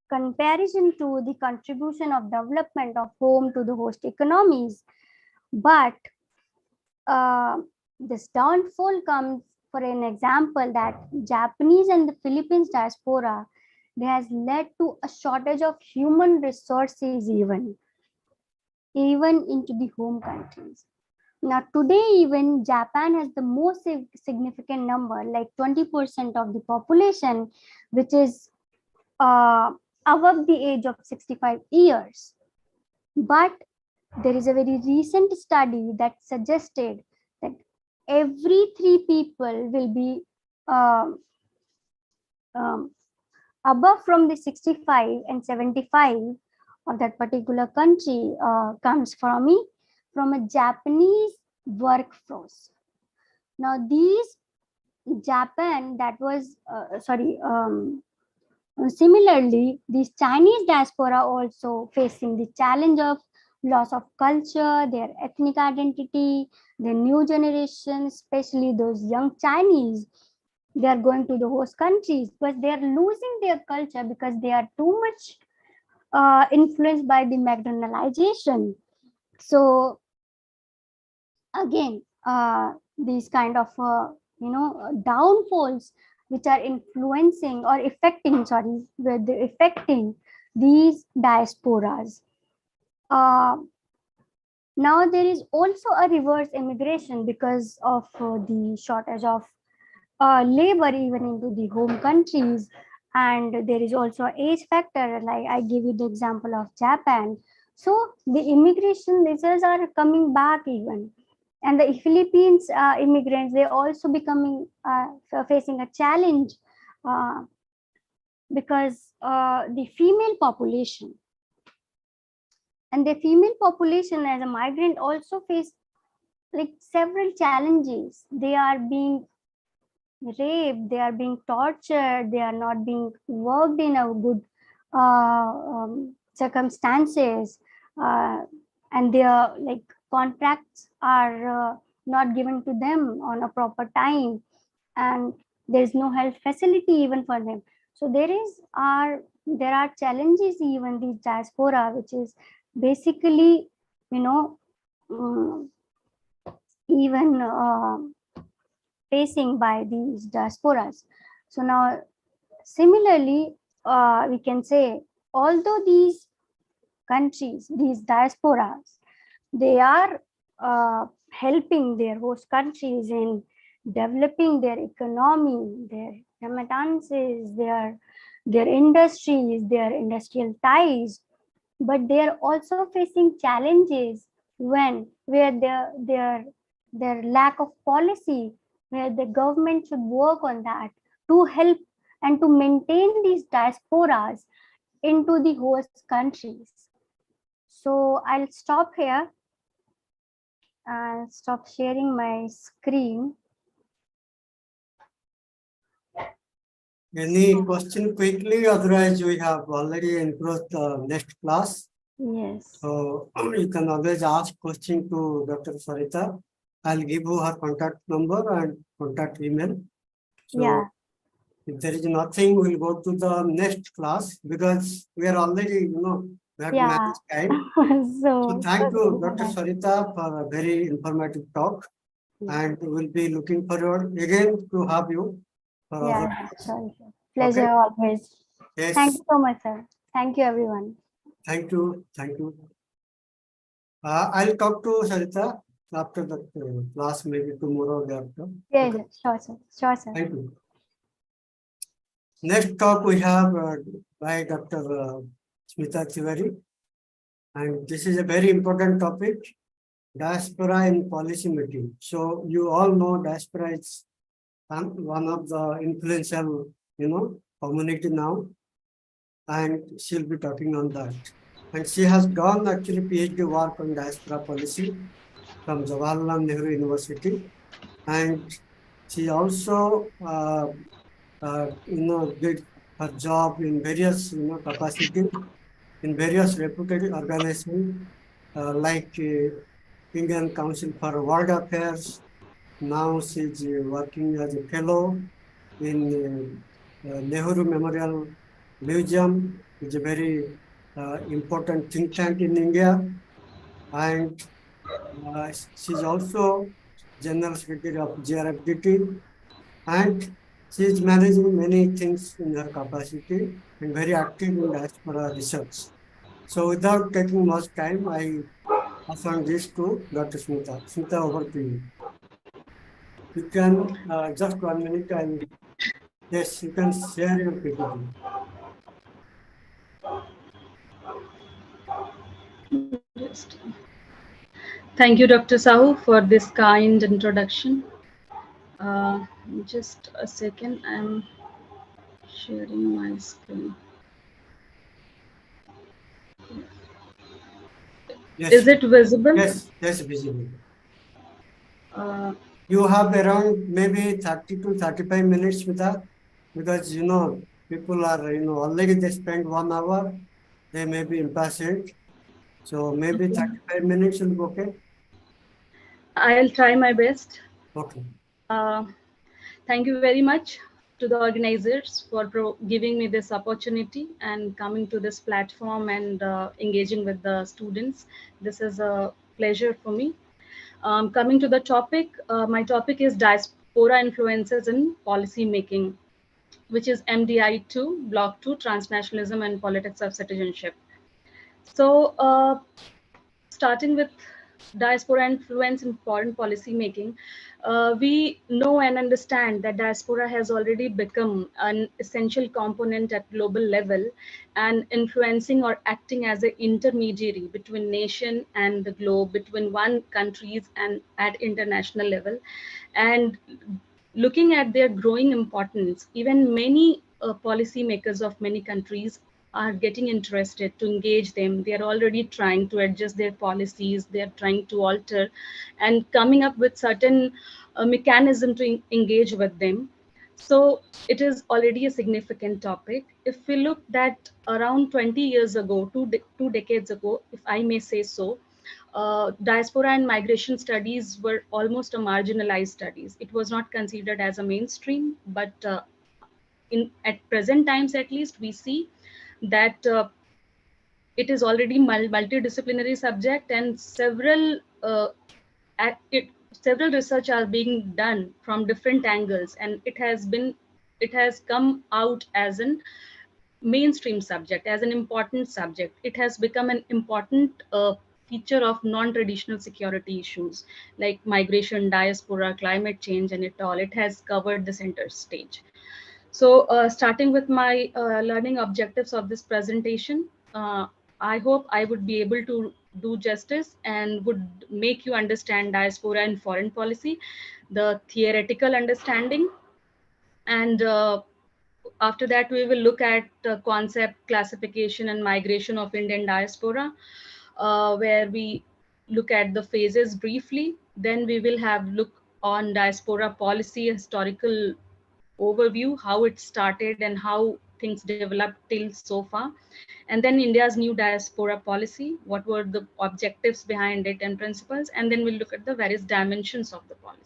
comparison to the contribution of development of home to the host economies, but this downfall comes for an example that Japanese and the Philippines diaspora, they has led to a shortage of human resources even into the home countries. Now today, even Japan has the most significant number, like 20% of the population, which is above the age of 65 years. But there is a very recent study that suggested that every 3 people will be above from the 65 and 75 of that particular country comes from a Japanese workforce. Now these Japan, that was similarly, these Chinese diaspora also facing the challenge of loss of culture, their ethnic identity, the new generation, especially those young Chinese, they are going to the host countries, but they are losing their culture because they are too much influenced by the McDonaldization. So again, these kind of downfalls which are influencing or affecting, sorry, where they're affecting these diasporas. Now there is also a reverse immigration because of the shortage of labor even into the home countries, and there is also age factor, like I give you the example of Japan. So the immigration results are coming back even, and the Philippines immigrants, they also becoming facing a challenge because the female population, and the female population as a migrant also face like several challenges. They are being raped, they are being tortured, they are not being worked in a good circumstances, and their like contracts are not given to them on a proper time, and there is no health facility even for them. So there are challenges even the diaspora, which is basically, you know, um, even facing by these diasporas. So now, similarly, we can say, although these countries, these diasporas, they are helping their host countries in developing their economy, their remittances, their industries, their industrial ties, but they are also facing challenges when where their lack of policy, where the government should work on that to help and to maintain these diasporas into the host countries. So I'll stop here and stop sharing my screen. Any question quickly? Otherwise, we have already enclosed the next class. Yes. So you can always ask question to Dr. Sarita. I'll give you her contact number and contact email. So Yeah. if there is nothing, we'll go to the next class because we are already, we have to Yeah. manage time. So Thank you, sorry Dr. for that. Sarita, for a very informative talk. And we'll be looking forward again to have you for other Yeah, talks. sure, sure. Pleasure Okay. always. Yes. Thank you so much, sir. Thank you, everyone. Thank you. Thank you. I'll talk to Sarita after the class, maybe tomorrow or the after. Yes, Okay. sure, sir. Sure, sir. Thank you. Next talk we have by Dr. Smita Tiwari. And this is a very important topic, diaspora in policy making. So you all know diaspora is one of the influential, community now. And she'll be talking on that. And she has done actually PhD work on diaspora policy from Jawaharlal Nehru University. And she also, did her job in various, capacity in various reputed organizations like Indian Council for World Affairs. Now she's working as a fellow in Nehru Memorial Museum, which is a very important think tank in India. And she's also General Secretary of GRFDT. And she's managing many things in her capacity and very active in diaspora research. So without taking much time, I assign this to Dr. Smita. Smita, over to you. You can, just 1 minute, and yes, you can share your PPT. Thank you, Dr. Sahu, for this kind introduction. Just a second, I'm sharing my screen. Yes. Is it visible? Yes, visible. Uh, You have around maybe 30 to 35 minutes with that because, people are, already they spend 1 hour, they may be impatient. So maybe 35 minutes will be okay. I'll try my best. Okay. Thank you very much to the organizers for giving me this opportunity and coming to this platform and engaging with the students. This is a pleasure for me. Coming to the topic, my topic is diaspora influences in policy making, which is MDI2, Block 2, Transnationalism and Politics of Citizenship. So, starting with diaspora influence in foreign policy making, we know and understand that diaspora has already become an essential component at global level and influencing or acting as an intermediary between nation and the globe, between one countries and at international level. And looking at their growing importance, even many policymakers of many countries are getting interested to engage them. They are already trying to adjust their policies. They are trying to alter and coming up with certain mechanism to engage with them. So it is already a significant topic. If we look that around 20 years ago, two decades ago, if I may say so, diaspora and migration studies were almost a marginalized studies. It was not considered as a mainstream, but at present times, at least, we see that it is already multidisciplinary subject, and several research are being done from different angles, and it has come out as an mainstream subject, as an important subject. It has become an important feature of non-traditional security issues like migration, diaspora, climate change, and it all. It has covered the center stage. So starting with my learning objectives of this presentation, I hope I would be able to do justice and would make you understand diaspora and foreign policy, the theoretical understanding, and after that we will look at concept, classification and migration of Indian diaspora, where we look at the phases briefly. Then we will have look on diaspora policy, historical overview, how it started and how things developed till so far. And then India's new diaspora policy, what were the objectives behind it and principles. And then we'll look at the various dimensions of the policy.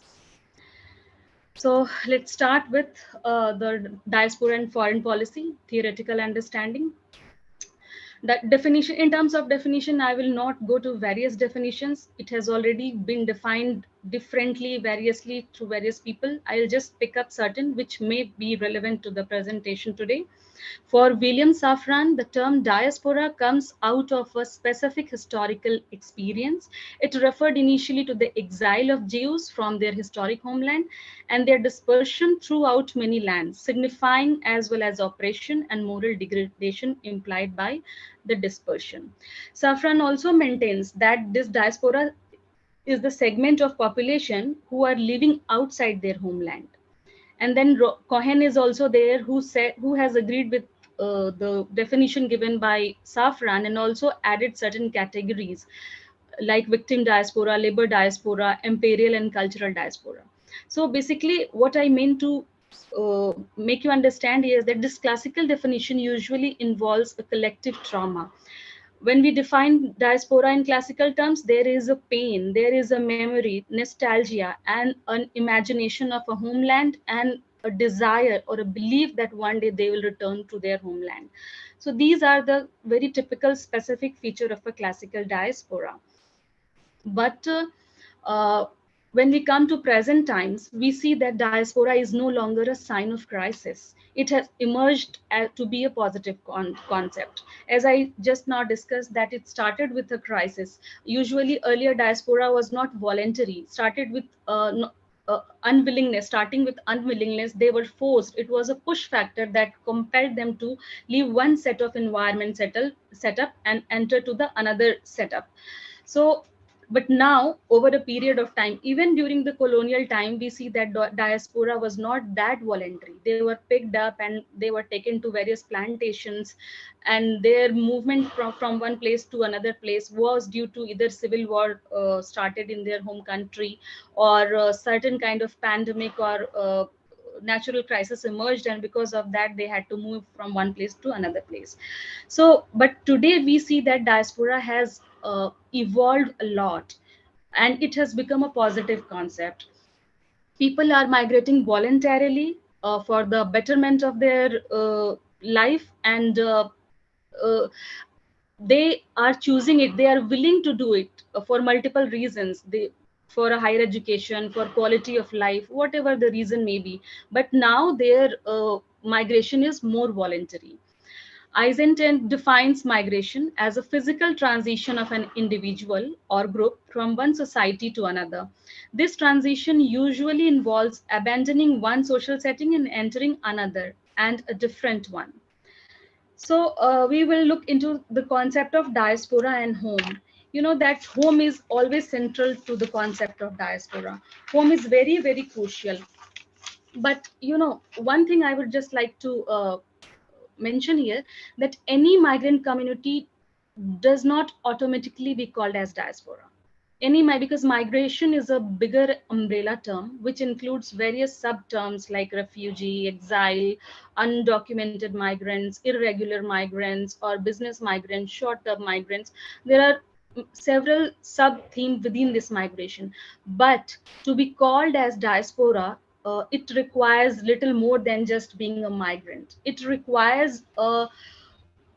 So let's start with the diaspora and foreign policy, theoretical understanding. That definition, in terms of definition, I will not go to various definitions. It has already been defined differently, variously through various people. I'll just pick up certain which may be relevant to the presentation today. For William Safran, the term diaspora comes out of a specific historical experience. It referred initially to the exile of Jews from their historic homeland and their dispersion throughout many lands, signifying as well as oppression and moral degradation implied by the dispersion. Safran also maintains that this diaspora is the segment of population who are living outside their homeland. And then Cohen is also there, who has agreed with the definition given by Safran and also added certain categories like victim diaspora, labor diaspora, imperial and cultural diaspora. So basically what I mean to make you understand is that this classical definition usually involves a collective trauma. When we define diaspora in classical terms, there is a pain, there is a memory, nostalgia, and an imagination of a homeland and a desire or a belief that one day they will return to their homeland. So these are the very typical specific feature of a classical diaspora. But when we come to present times, we see that diaspora is no longer a sign of crisis. It has emerged to be a positive concept. As I just now discussed, that it started with a crisis. Usually earlier diaspora was not voluntary, started with unwillingness, starting with unwillingness. They were forced. It was a push factor that compelled them to leave one set of environment setup and enter to the another setup. So but now, over a period of time, even during the colonial time, we see that diaspora was not that voluntary. They were picked up and they were taken to various plantations, and their movement from one place to another place was due to either civil war started in their home country, or certain kind of pandemic or natural crisis emerged, and because of that they had to move from one place to another place. So but today we see that diaspora has evolved a lot, and it has become a positive concept. People are migrating voluntarily, for the betterment of their life, and uh, they are choosing it, they are willing to do it for multiple reasons, they, for a higher education, for quality of life, whatever the reason may be. But now their migration is more voluntary. Eisenstein defines migration as a physical transition of an individual or group from one society to another. This transition usually involves abandoning one social setting and entering another and a different one. So we will look into the concept of diaspora and home. You know that home is always central to the concept of diaspora. Home is very, very crucial. But you know, one thing I would just like to mention here, that any migrant community does not automatically be called as diaspora. Because migration is a bigger umbrella term which includes various sub-terms like refugee, exile, undocumented migrants, irregular migrants, or business migrants, short-term migrants. There are several sub-themes within this migration. But to be called as diaspora, it requires little more than just being a migrant. It requires a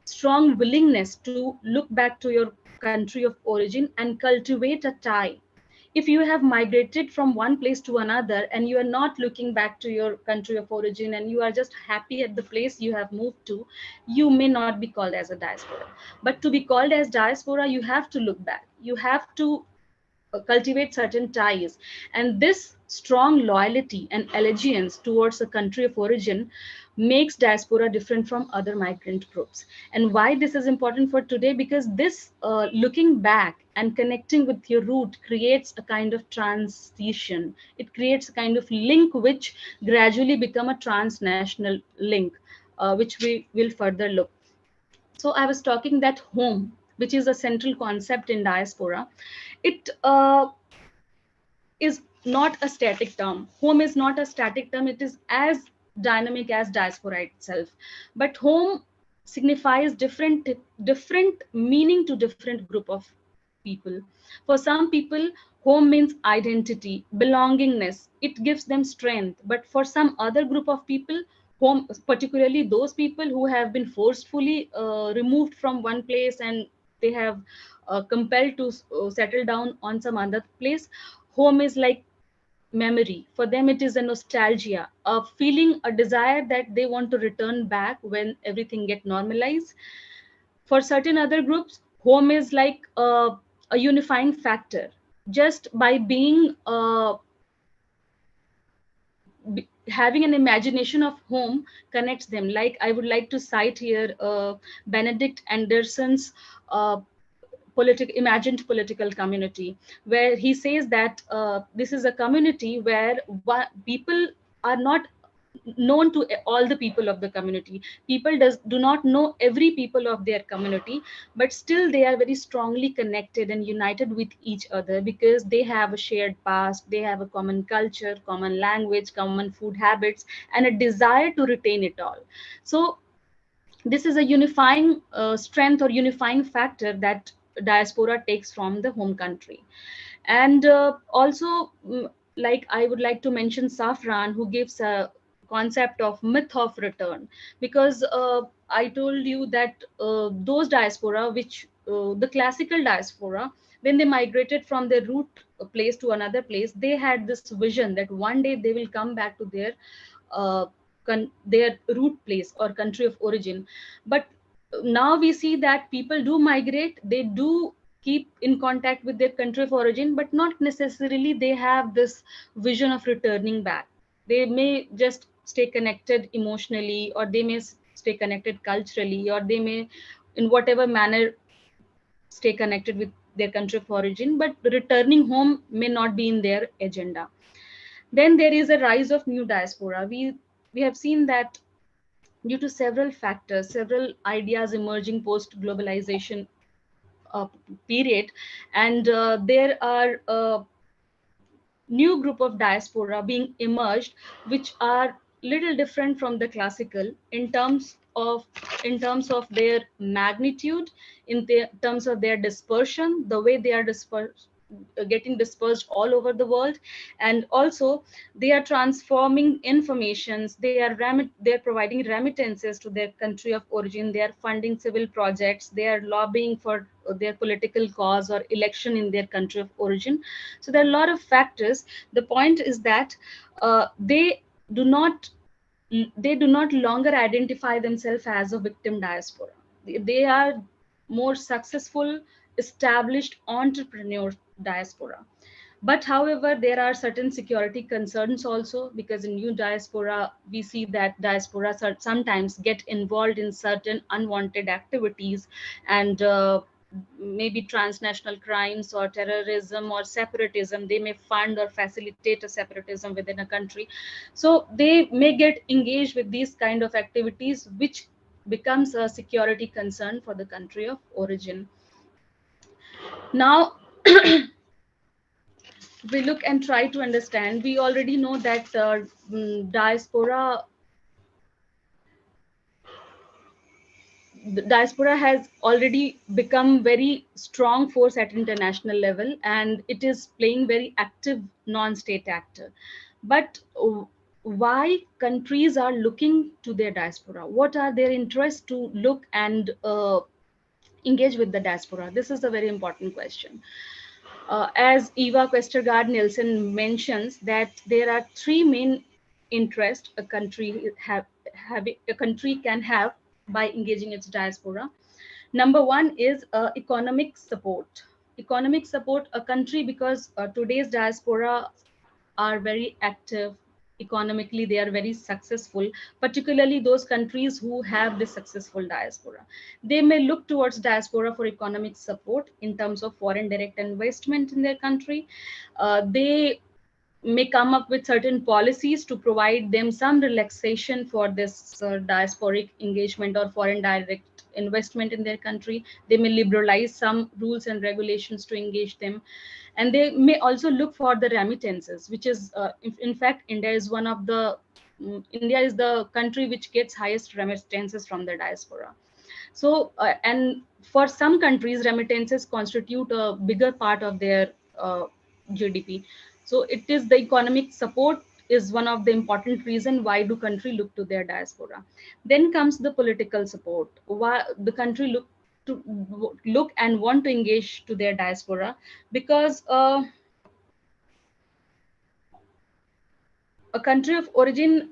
strong willingness to look back to your country of origin and cultivate a tie. If you have migrated from one place to another and you are not looking back to your country of origin and you are just happy at the place you have moved to, you may not be called as a diaspora. But to be called as diaspora, you have to look back. You have to cultivate certain ties, and this strong loyalty and allegiance towards a country of origin makes diaspora different from other migrant groups. And why this is important for today, because this looking back and connecting with your root creates a kind of transition, it creates a kind of link which gradually become a transnational link, which we will further look. So I was talking that home, which is a central concept in diaspora, it is not a static term. Home is not a static term. It is as dynamic as diaspora itself. But home signifies different meaning to different group of people. For some people, home means identity, belongingness. It gives them strength. But for some other group of people, home, particularly those people who have been forcefully removed from one place and they have compelled to settle down on some other place, home is like memory. For them, it is a nostalgia, a feeling, a desire that they want to return back when everything get normalized. For certain other groups, home is like a unifying factor. Just by being having an imagination of home connects them. Like I would like to cite here Benedict Anderson's imagined political community, where he says that this is a community where people are not known to all the people of the community. People do not know every people of their community, but still they are very strongly connected and united with each other because they have a shared past, they have a common culture, common language, common food habits, and a desire to retain it all. So this is a unifying strength or unifying factor that diaspora takes from the home country. And also, like I would like to mention Safran, who gives a concept of myth of return, because I told you that those diaspora, which the classical diaspora, when they migrated from their root place to another place, they had this vision that one day they will come back to uh, their root place or country of origin. But now we see that people do migrate, they do keep in contact with their country of origin, but not necessarily they have this vision of returning back. They may just stay connected emotionally, or they may stay connected culturally, or they may in whatever manner stay connected with their country of origin, but returning home may not be in their agenda. Then there is a rise of new diaspora. We have seen that due to several factors, several ideas emerging post globalization uh, period, and there are new group of diaspora being emerged, which are little different from the classical in terms of their magnitude, in terms of their dispersion, the way they are dispersed, getting dispersed all over the world. And also they are transforming informations, they're providing remittances to their country of origin, they are funding civil projects, they are lobbying for their political cause or election in their country of origin. So there are a lot of factors. The point is that they do not longer identify themselves as a victim diaspora. They are more successful, established entrepreneur diaspora. But however, there are certain security concerns also, because in new diaspora, we see that diaspora sometimes get involved in certain unwanted activities, and maybe transnational crimes or terrorism or separatism. They may fund or facilitate a separatism within a country. So they may get engaged with these kind of activities, which becomes a security concern for the country of origin. Now, we look and try to understand. We already know that diaspora, the diaspora has already become very strong force at international level, and it is playing very active non-state actor. But why countries are looking to their diaspora? What are their interests to look and engage with the diaspora? This is a very important question. As Eva Westergaard Nielsen mentions, that there are three main interests a country a country can have by engaging its diaspora. Number one is economic support. Economic support a country, because today's diaspora are very active economically, they are very successful, particularly those countries who have this successful diaspora. They may look towards diaspora for economic support in terms of foreign direct investment in their country. They may come up with certain policies to provide them some relaxation for this diasporic engagement or foreign direct investment in their country. They may liberalize some rules and regulations to engage them. And they may also look for the remittances, which is, in fact, India is one of the, India is the country which gets highest remittances from the diaspora. So, and for some countries, remittances constitute a bigger part of their GDP. So it is the economic support is one of the important reason why do country look to their diaspora. Then comes the political support. Why the country look and want to engage to their diaspora, because a country of origin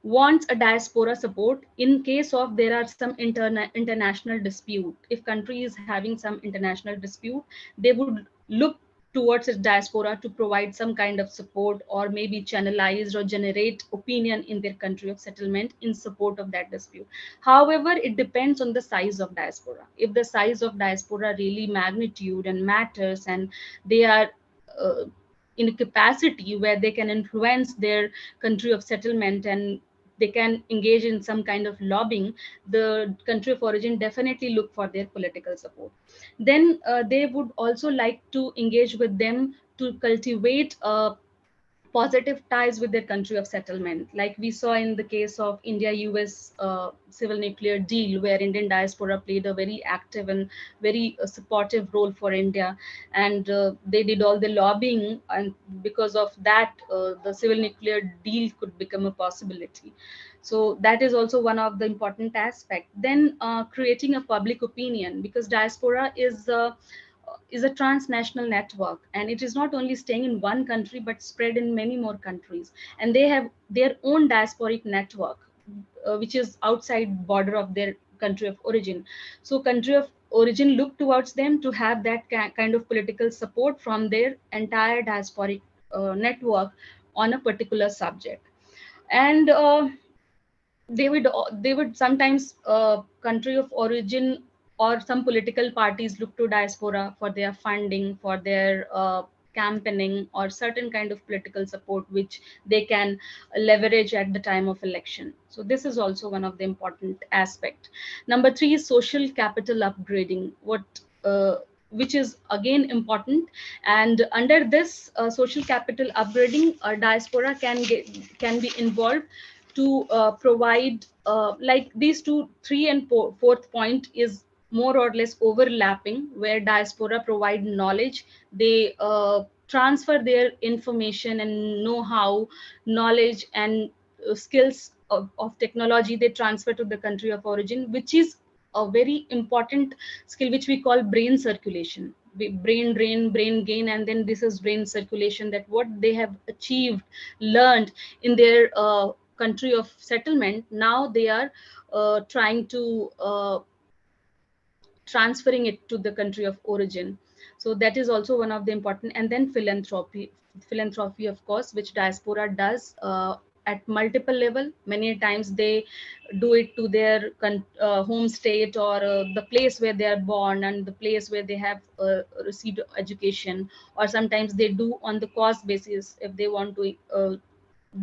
wants a diaspora support in case of there are some international dispute. If country is having some international dispute, they would look towards its diaspora to provide some kind of support, or maybe channelize or generate opinion in their country of settlement in support of that dispute. However, it depends on the size of diaspora. If the size of diaspora really magnitude and matters, and they are uh, in a capacity where they can influence their country of settlement, and they can engage in some kind of lobbying, the country of origin definitely look for their political support. Then they would also like to engage with them to cultivate positive ties with their country of settlement, like we saw in the case of India-US civil nuclear deal, where Indian diaspora played a very active and very supportive role for India, and they did all the lobbying, and because of that, the civil nuclear deal could become a possibility. So that is also one of the important aspects. Then creating a public opinion, because diaspora is a transnational network, and it is not only staying in one country but spread in many more countries, and they have their own diasporic network, which is outside border of their country of origin. So country of origin look towards them to have that kind of political support from their entire diasporic network on a particular subject. And they would sometimes country of origin or some political parties look to diaspora for their funding, for their campaigning, or certain kind of political support which they can leverage at the time of election. So this is also one of the important aspect. Number three is social capital upgrading, which is again important. And under this social capital upgrading, diaspora can be involved to provide, like these two, three and fourth point is more or less overlapping, where diaspora provide knowledge. They transfer their information and know-how, knowledge and skills of technology. They transfer to the country of origin, which is a very important skill, which we call brain circulation. Brain drain, brain gain, and then this is brain circulation, that what they have achieved, learned in their country of settlement, now they are trying to transferring it to the country of origin. So that is also one of the important. And then philanthropy, of course, which diaspora does at multiple level. Many times they do it to their home state, or the place where they are born and the place where they have received education, or sometimes they do on the cost basis if they want to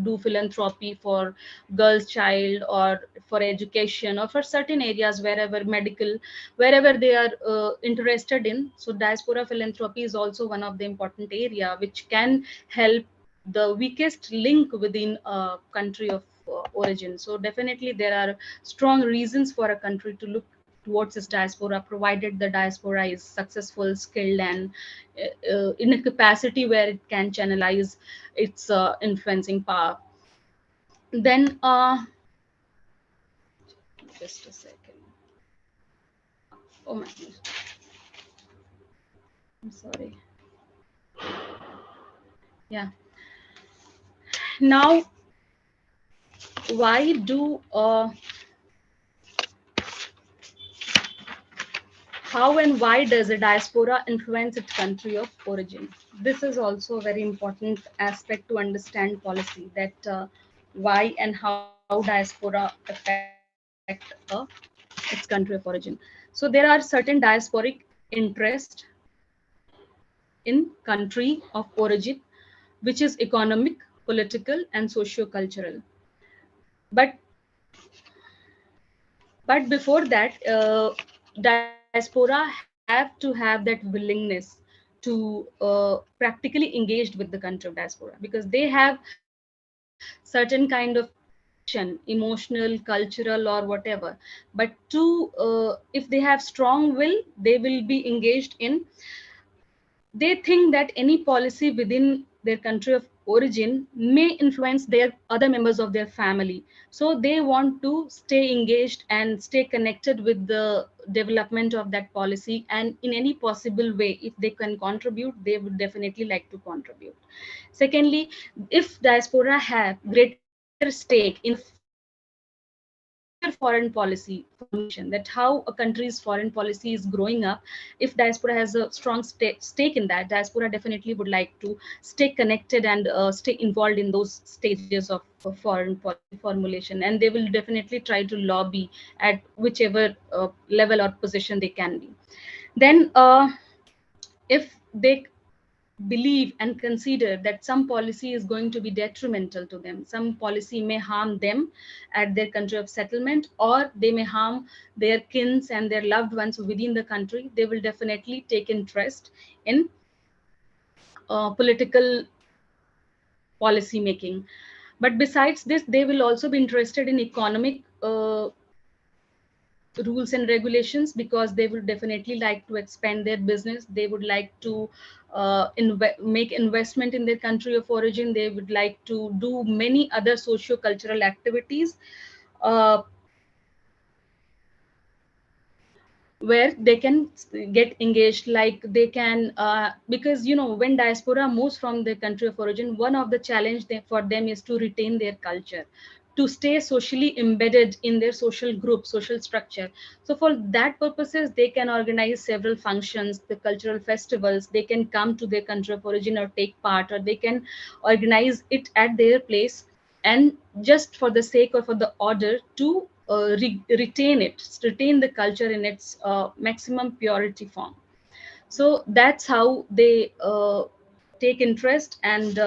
do philanthropy for girls child, or for education, or for certain areas, wherever medical, wherever they are interested in. So diaspora philanthropy is also one of the important area which can help the weakest link within a country of origin. So definitely there are strong reasons for a country to look towards its diaspora, provided the diaspora is successful, skilled, and in a capacity where it can channelize its influencing power. Then just a second. Oh my goodness. I'm sorry. Yeah. Now, why do how and why does a diaspora influence its country of origin? This is also a very important aspect to understand policy, that why and how diaspora affect its country of origin. So there are certain diasporic interest in country of origin, which is economic, political, and socio-cultural. But before that, diaspora have to have that willingness to practically engaged with the country of diaspora, because they have certain kind of connection, emotional, cultural, or whatever. But to if they have strong will, they will be engaged in, they think that any policy within their country of origin may influence their other members of their family. So they want to stay engaged and stay connected with the development of that policy, and in any possible way, if they can contribute, they would definitely like to contribute. Secondly, if diaspora have greater stake in future foreign policy formulation, that how a country's foreign policy is growing up, if diaspora has a strong stake in that, diaspora definitely would like to stay connected and stay involved in those stages of foreign policy formulation, and they will definitely try to lobby at whichever level or position they can be. Then if they believe and consider that some policy is going to be detrimental to them, some policy may harm them at their country of settlement, or they may harm their kins and their loved ones within the country, they will definitely take interest in political policy making. But besides this, they will also be interested in economic rules and regulations, because they would definitely like to expand their business, they would like to make investment in their country of origin, they would like to do many other socio-cultural activities uh, where they can get engaged, like they can because when diaspora moves from their country of origin, one of the challenge for them is to retain their culture, to stay socially embedded in their social group, social structure. So for that purposes, they can organize several functions, the cultural festivals, they can come to their country of origin or take part, or they can organize it at their place, and just for the sake or for the order to retain the culture in its maximum purity form. So that's how they take interest. And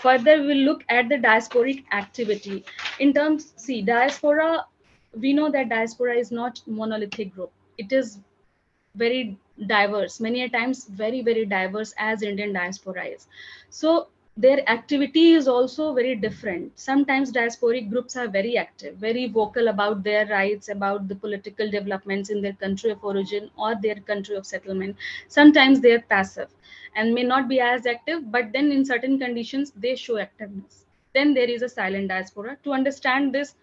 further, we'll look at the diasporic activity. In terms, see, diaspora, we know that diaspora is not monolithic group. It is very diverse, many a times very, very diverse, as Indian diaspora is. So their activity is also very different. Sometimes diasporic groups are very active, very vocal about their rights, about the political developments in their country of origin or their country of settlement. Sometimes they are passive and may not be as active, but then in certain conditions they show activeness. Then there is a silent diaspora. To understand this,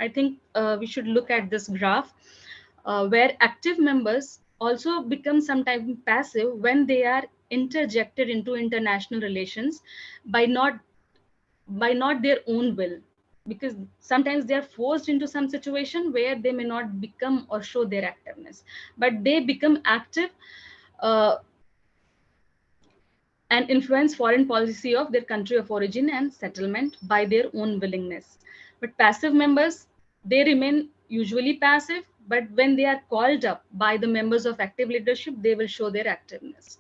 I think we should look at this graph, where active members also become sometimes passive when they are interjected into international relations by not their own will, because sometimes they are forced into some situation where they may not become or show their activeness, but they become active uh, and influence foreign policy of their country of origin and settlement by their own willingness. But passive members, they remain usually passive, but when they are called up by the members of active leadership, they will show their activeness.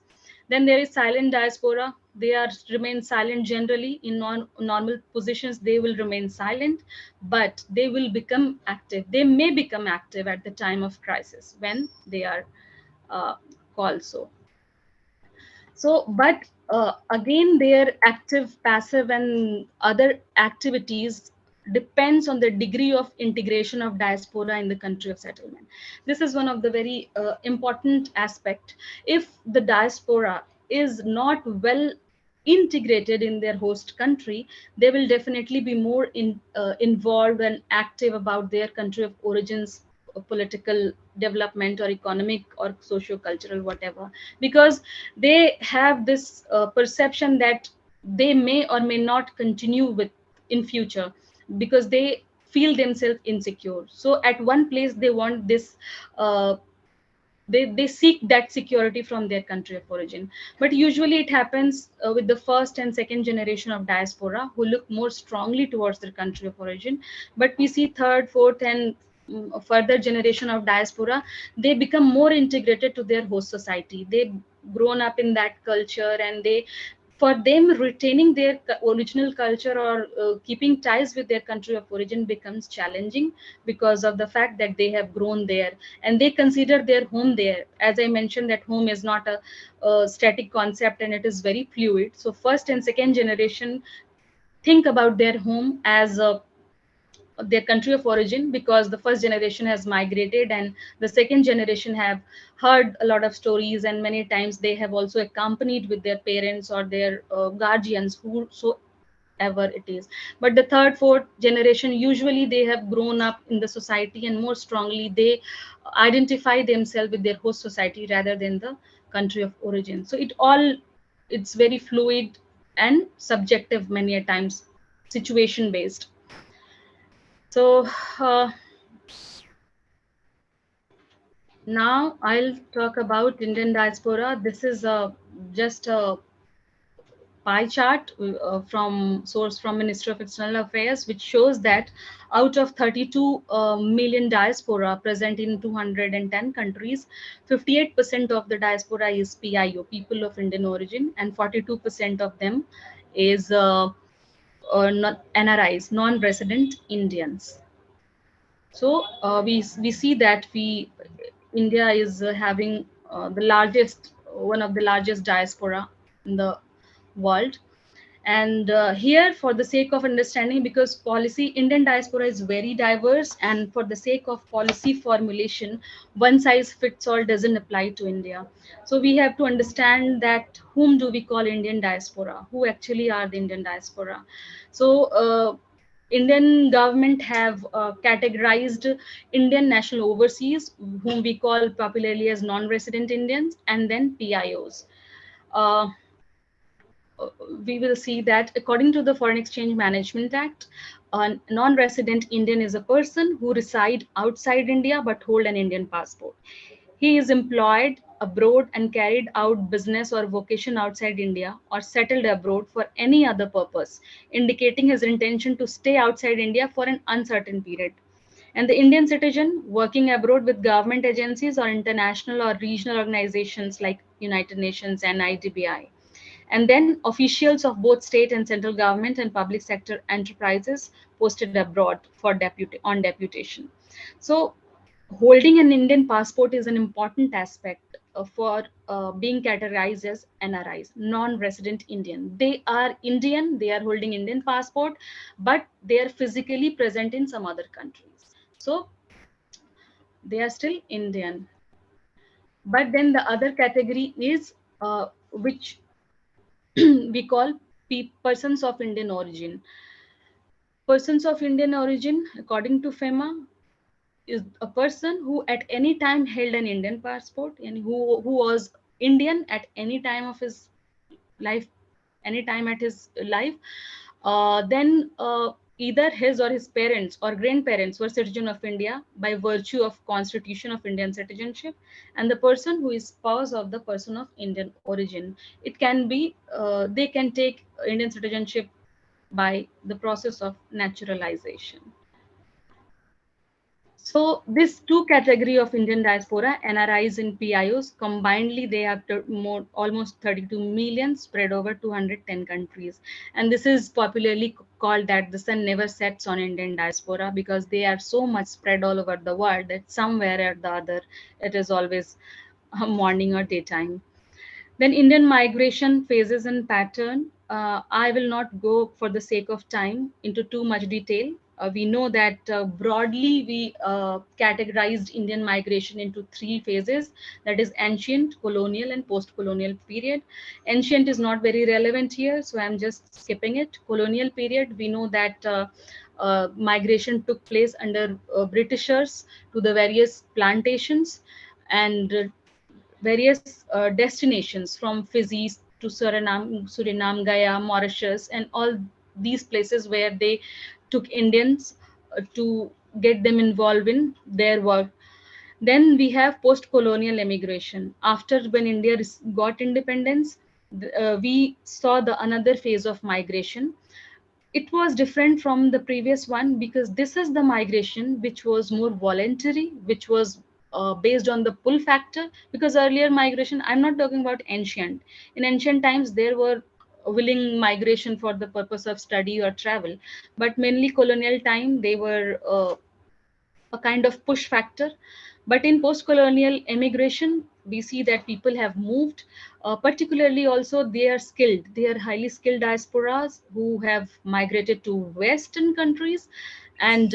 Then there is silent diaspora. They are remain silent generally in normal positions. They will remain silent, but they will become active. They may become active at the time of crisis when they are uh, called so. So, but again, their active, passive, and other activities depends on the degree of integration of diaspora in the country of settlement. This is one of the very important aspect. If the diaspora is not well integrated in their host country, they will definitely be more involved and active about their country of origins, political development or economic or socio-cultural, whatever, because they have this perception that they may or may not continue with in future, because they feel themselves insecure. So at one place they want this they seek that security from their country of origin. But usually it happens with the first and second generation of diaspora who look more strongly towards their country of origin. But we see third, fourth, and further generation of diaspora, they become more integrated to their host society. They've grown up in that culture, and they, for them, retaining their original culture or keeping ties with their country of origin becomes challenging, because of the fact that they have grown there and they consider their home there. As I mentioned, that home is not a static concept and it is very fluid. So first and second generation think about their home as their country of origin, because the first generation has migrated and the second generation have heard a lot of stories, and many times they have also accompanied with their parents or their guardians, whosoever it is. But the third, fourth generation, usually they have grown up in the society, and more strongly they identify themselves with their host society rather than the country of origin. So it's very fluid and subjective, many a times situation based. So now I'll talk about Indian diaspora. This is just a pie chart from source from Ministry of External Affairs, which shows that out of 32 million diaspora present in 210 countries, 58% of the diaspora is PIO, people of Indian origin, and 42% of them is not NRIs, non-resident Indians. So we see that India is having the largest, one of the largest diaspora in the world. And here, for the sake of understanding, because policy, Indian diaspora is very diverse, and for the sake of policy formulation, one size fits all doesn't apply to India. So we have to understand that whom do we call Indian diaspora? Who actually are the Indian diaspora? So Indian government have categorized Indian national overseas, whom we call popularly as non-resident Indians, and then PIOs. Uh, we will see that according to the Foreign Exchange Management Act, a non-resident Indian is a person who reside outside India but hold an Indian passport. He is employed abroad and carried out business or vocation outside India or settled abroad for any other purpose, indicating his intention to stay outside India for an uncertain period. And the Indian citizen working abroad with government agencies or international or regional organizations like United Nations and IDBI. And then officials of both state and central government and public sector enterprises posted abroad for deputation. So holding an Indian passport is an important aspect for being categorized as NRIs, non-resident Indian. They are Indian, they are holding Indian passport, but they are physically present in some other countries. So they are still Indian. But then the other category is which we call persons of Indian origin. Persons of Indian origin, according to FEMA, is a person who at any time held an Indian passport and who was Indian at any time of his life, any time at his life. Then either his or his parents or grandparents were citizen of India by virtue of Constitution of Indian citizenship, and the person who is spouse of the person of Indian origin. It can be they can take Indian citizenship by the process of naturalization. So this two category of Indian diaspora, NRIs and PIOs, combinedly they have almost 32 million spread over 210 countries. And this is popularly called that the sun never sets on Indian diaspora, because they are so much spread all over the world that somewhere or the other, it is always morning or daytime. Then Indian migration phases and pattern. I will not go for the sake of time into too much detail. We know that broadly we categorized Indian migration into three phases, that is ancient, colonial, and post-colonial period. Ancient is not very relevant here, so I'm just skipping it. Colonial period, we know that migration took place under Britishers to the various plantations and various destinations from Fiji to Suriname, Gaya, Mauritius, and all these places where they took Indians to get them involved in their work. Then we have post-colonial immigration. After when India got independence, we saw the another phase of migration. It was different from the previous one because this is the migration which was more voluntary, which was based on the pull factor. Because earlier migration, I'm not talking about ancient. In ancient times, there were willing migration for the purpose of study or travel, but mainly colonial time, they were a kind of push factor. But in post-colonial immigration, we see that people have moved, particularly also they are skilled. They are highly skilled diasporas who have migrated to Western countries, and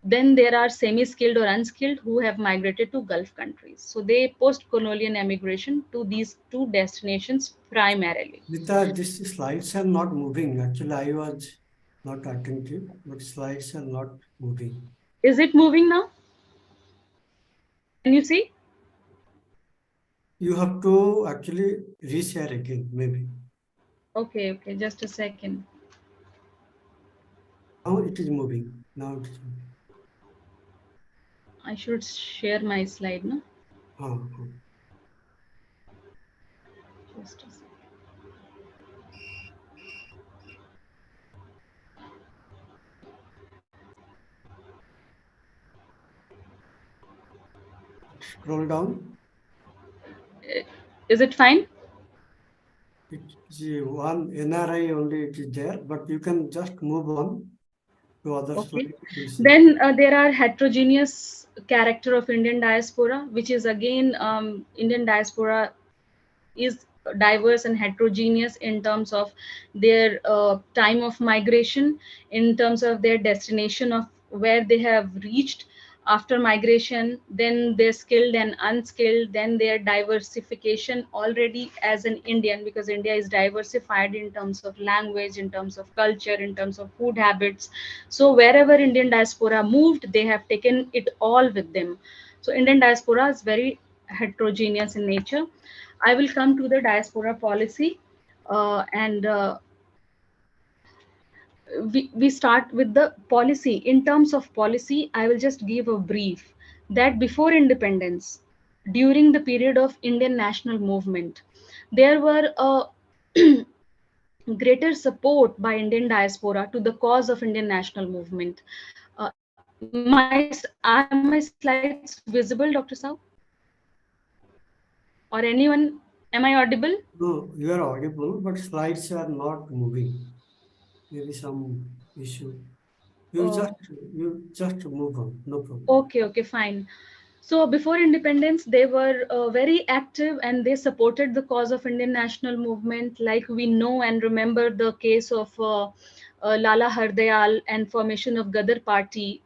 then there are semi-skilled or unskilled who have migrated to Gulf countries. So they post-colonial immigration to these two destinations primarily. Nita, these slides are not moving. Actually, I was not attentive, but slides are not moving. Is it moving now? Can you see? You have to actually reshare again, maybe. Okay, just a second. Now it is moving. Now it is moving. I should share my slide, no? Uh-huh. Just a second. Scroll down. Is it fine? It's one NRI only it is there, but you can just move on to other Okay. slides. Then there are heterogeneous character of Indian diaspora, which is again Indian diaspora is diverse and heterogeneous in terms of their time of migration, in terms of their destination of where they have reached after migration, then they're skilled and unskilled, then their diversification already as an Indian, because India is diversified in terms of language, in terms of culture, in terms of food habits. So wherever Indian diaspora moved, they have taken it all with them. So Indian diaspora is very heterogeneous in nature. I will come to the diaspora policy, and we start with the policy. In terms of policy, I will just give a brief that before independence, during the period of Indian national movement, there were greater support by Indian diaspora to the cause of Indian national movement. Are my slides visible, Dr. Sao? Or anyone? Am I audible? No, you are audible, but slides are not moving. Maybe some issue. You Uh, just you just move on. No problem. okay, fine. So before independence, they were very active and they supported the cause of Indian national movement. Like we know and remember the case of Lala Hardayal and formation of Gadar Party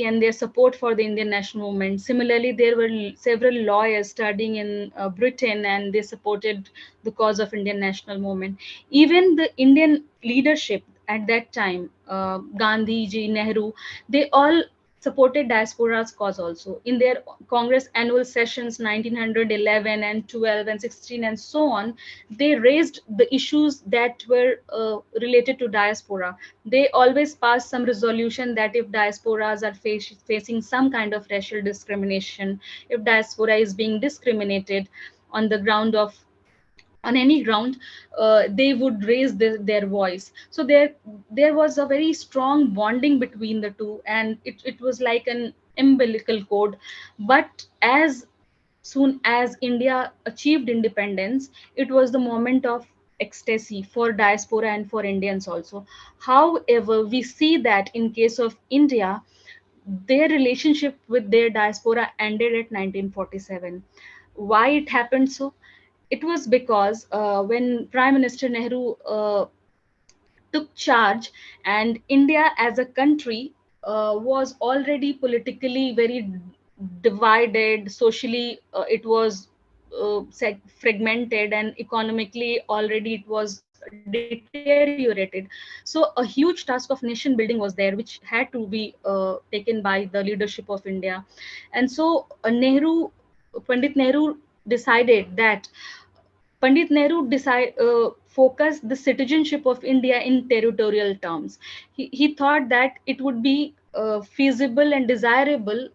and their support for the Indian national movement. Similarly, there were several lawyers studying in Britain and they supported the cause of Indian national movement. Even the Indian leadership at that time, Gandhi ji, Nehru, they all supported diaspora's cause also in their Congress annual sessions 1911 and 12 and 16 and so on. They raised the issues that were related to diaspora. They always pass some resolution that if diasporas are facing some kind of racial discrimination, if diaspora is being discriminated on the ground of on any ground, they would raise their voice. So there was a very strong bonding between the two, and it was like an umbilical cord. But as soon as India achieved independence, it was the moment of ecstasy for diaspora and for Indians also. However, we see that in case of India, their relationship with their diaspora ended at 1947. Why it happened so? It was because when Prime Minister Nehru took charge, and India as a country was already politically very divided, socially it was fragmented, and economically already it was deteriorated. So a huge task of nation building was there, which had to be taken by the leadership of India. And so Pandit Nehru decided that Pandit Nehru focused the citizenship of India in territorial terms. He thought that it would be feasible and desirable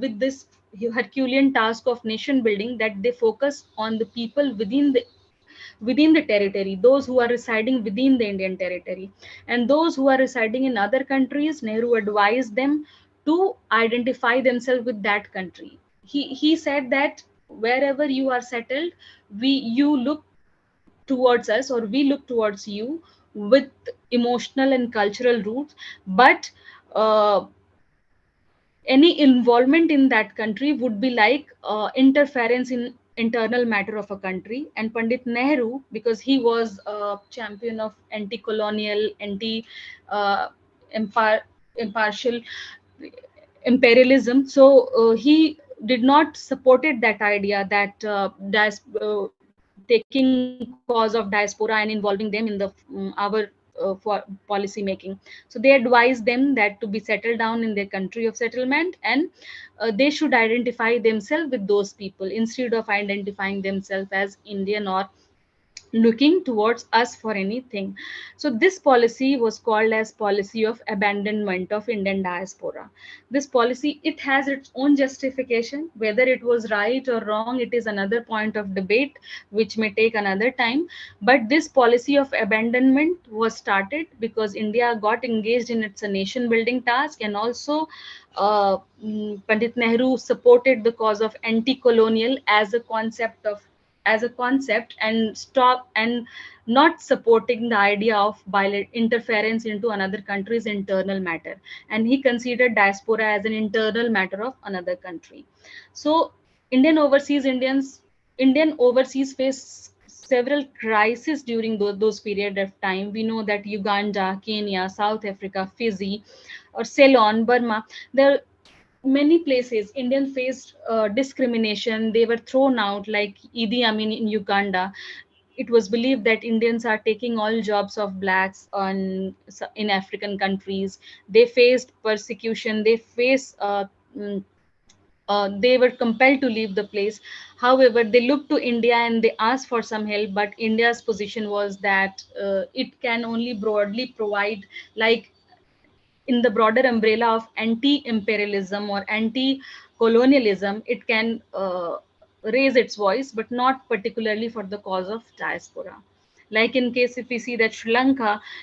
with this Herculean task of nation building, that they focus on the people within the territory, those who are residing within the Indian territory. And those who are residing in other countries, Nehru advised them to identify themselves with that country. He said that wherever you are settled, you look towards us, or we look towards you with emotional and cultural roots. But uh, any involvement in that country would be like interference in internal matter of a country. And Pandit Nehru, because he was a champion of anti-colonial, anti empire impartial imperialism, so he did not supported that idea that taking cause of diaspora and involving them in the our for policy making. So they advised them that to be settled down in their country of settlement, and they should identify themselves with those people instead of identifying themselves as Indian or looking towards us for anything. So this policy was called as policy of abandonment of Indian diaspora. This policy, it has its own justification. Whether it was right or wrong, it is another point of debate, which may take another time. But this policy of abandonment was started because India got engaged in its nation building task, and also Pandit Nehru supported the cause of anti-colonial as a concept, and stop and not supporting the idea of interference into another country's internal matter. And he considered diaspora as an internal matter of another country. So Indian overseas face several crises during those period of time. We know that Uganda, Kenya, South Africa, Fiji, or Ceylon, Burma, there many places Indian faced discrimination. They were thrown out, like Idi Amin in Uganda. It was believed that Indians are taking all jobs of blacks in African countries. They faced persecution. Mm, they were compelled to leave the place. However, they looked to India and they asked for some help, but India's position was that it can only broadly provide, like in the broader umbrella of anti-imperialism or anti-colonialism, it can raise its voice, but not particularly for the cause of diaspora. Like in case if we see that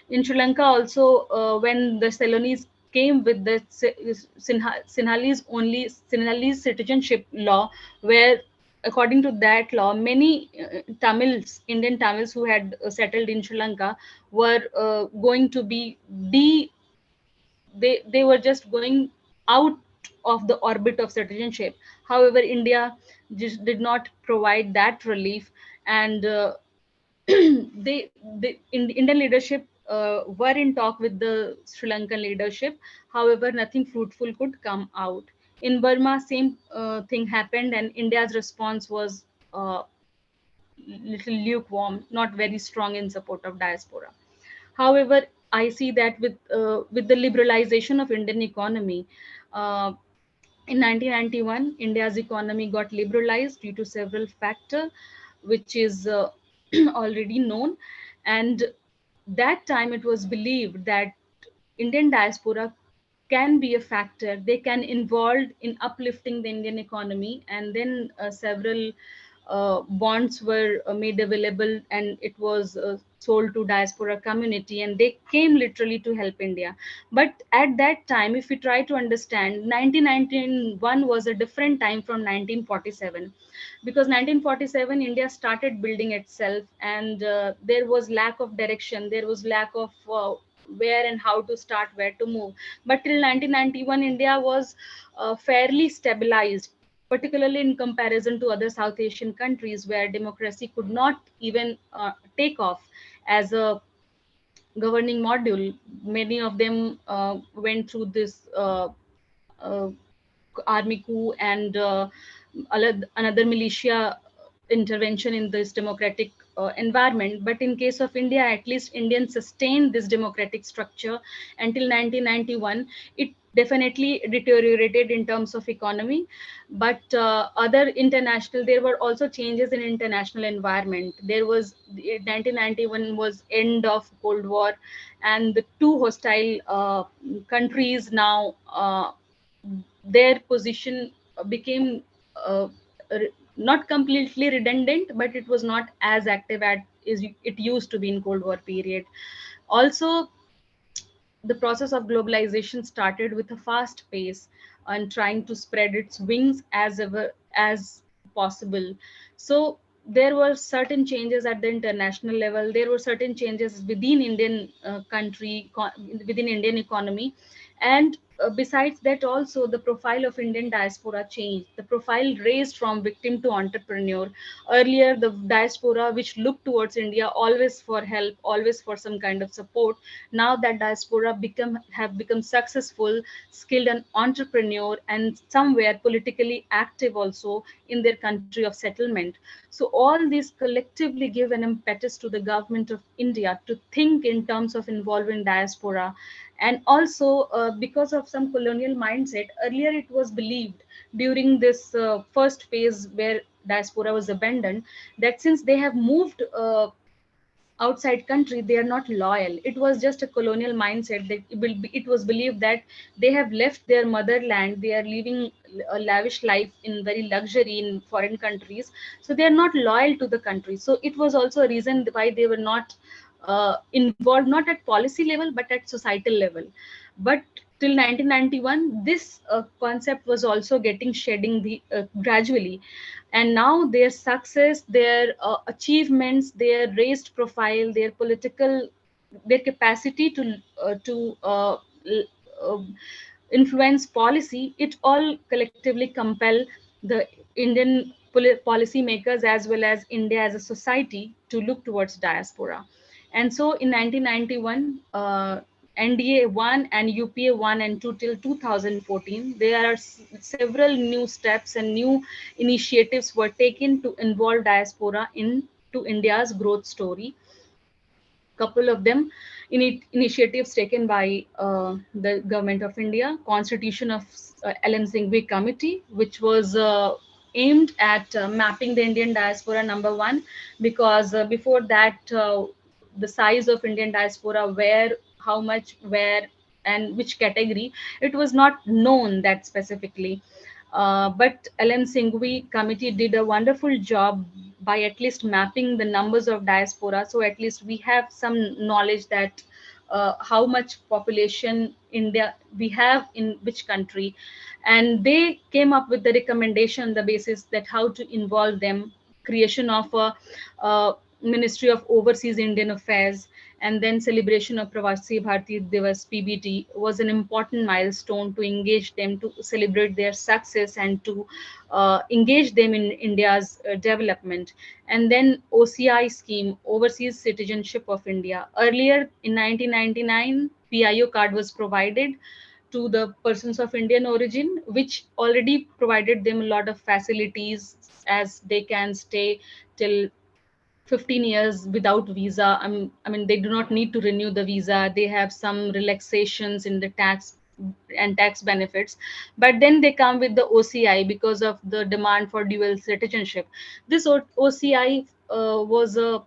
in Sri Lanka also, when the Ceylonese came with the Sinhalese citizenship law, where according to that law, many Indian Tamils who had settled in Sri Lanka were going to be de they were just going out of the orbit of citizenship. However, India just did not provide that relief, and Indian leadership were in talk with the Sri Lankan leadership. However, nothing fruitful could come out. In Burma, same thing happened, and India's response was little lukewarm, not very strong in support of diaspora. However, I see that with the liberalization of Indian economy, uh, in 1991, India's economy got liberalized due to several factors, which is already known. And that time it was believed that Indian diaspora can be a factor. They can involve in uplifting the Indian economy, and then several bonds were made available, and it was sold to diaspora community, and they came literally to help India. But at that time, if we try to understand, 1991 was a different time from 1947, because 1947 India started building itself, and there was lack of direction, there was lack of where and how to start, where to move. But till 1991 India was fairly stabilized, particularly in comparison to other South Asian countries where democracy could not even take off as a governing module. Many of them went through this uh, army coup and another militia intervention in this democratic environment. But in case of India, at least Indians sustained this democratic structure until 1991. It definitely deteriorated in terms of economy, but other international, there were also changes in international environment. There was 1991 was end of Cold War, and the two hostile countries now their position became not completely redundant, but it was not as active as it used to be in Cold War period. Also, the process of globalization started with a fast pace and trying to spread its wings as ever as possible. So there were certain changes at the international level. There were certain changes within Indian within Indian economy, and besides that, also the profile of Indian diaspora changed. The profile raised from victim to entrepreneur. Earlier, the diaspora which looked towards India always for help, always for some kind of support. Now that diaspora have become successful, skilled and entrepreneur, and somewhere politically active also in their country of settlement. So all these collectively give an impetus to the government of India to think in terms of involving diaspora. And also because of some colonial mindset, earlier it was believed during this first phase where diaspora was abandoned, that since they have moved outside country, they are not loyal. It was just a colonial mindset that it was believed that they have left their motherland, they are living a lavish life in very luxury in foreign countries, so they are not loyal to the country. So it was also a reason why they were not involved, not at policy level but at societal level. But till 1991 this concept was also getting shedding gradually, and now their success, their achievements, their raised profile, their political, their capacity to influence policy, it all collectively compel the Indian policy makers as well as India as a society to look towards diaspora. And so in 1991, NDA 1 and UPA 1 and 2 till 2014, there are several new steps and new initiatives were taken to involve diaspora into India's growth story. Couple of them initiatives taken by the government of India: Constitution of LM Singhvi Committee, which was aimed at mapping the Indian diaspora, number one, because before that the size of Indian diaspora, where, how much, where, and which category, it was not known that specifically. But LM Singhvi committee did a wonderful job by at least mapping the numbers of diaspora. So at least we have some knowledge that how much population India we have in which country, and they came up with the recommendation, the basis that how to involve them, creation of a Ministry of Overseas Indian Affairs, and then celebration of Pravasi Bharati Divas (PBD) was an important milestone to engage them, to celebrate their success, and to engage them in India's development. And then OCI scheme, Overseas Citizenship of India. Earlier in 1999, PIO card was provided to the persons of Indian origin, which already provided them a lot of facilities, as they can stay till 15 years without visa. I mean, they do not need to renew the visa. They have some relaxations in the tax and tax benefits. But then they come with the OCI because of the demand for dual citizenship. This OCI was a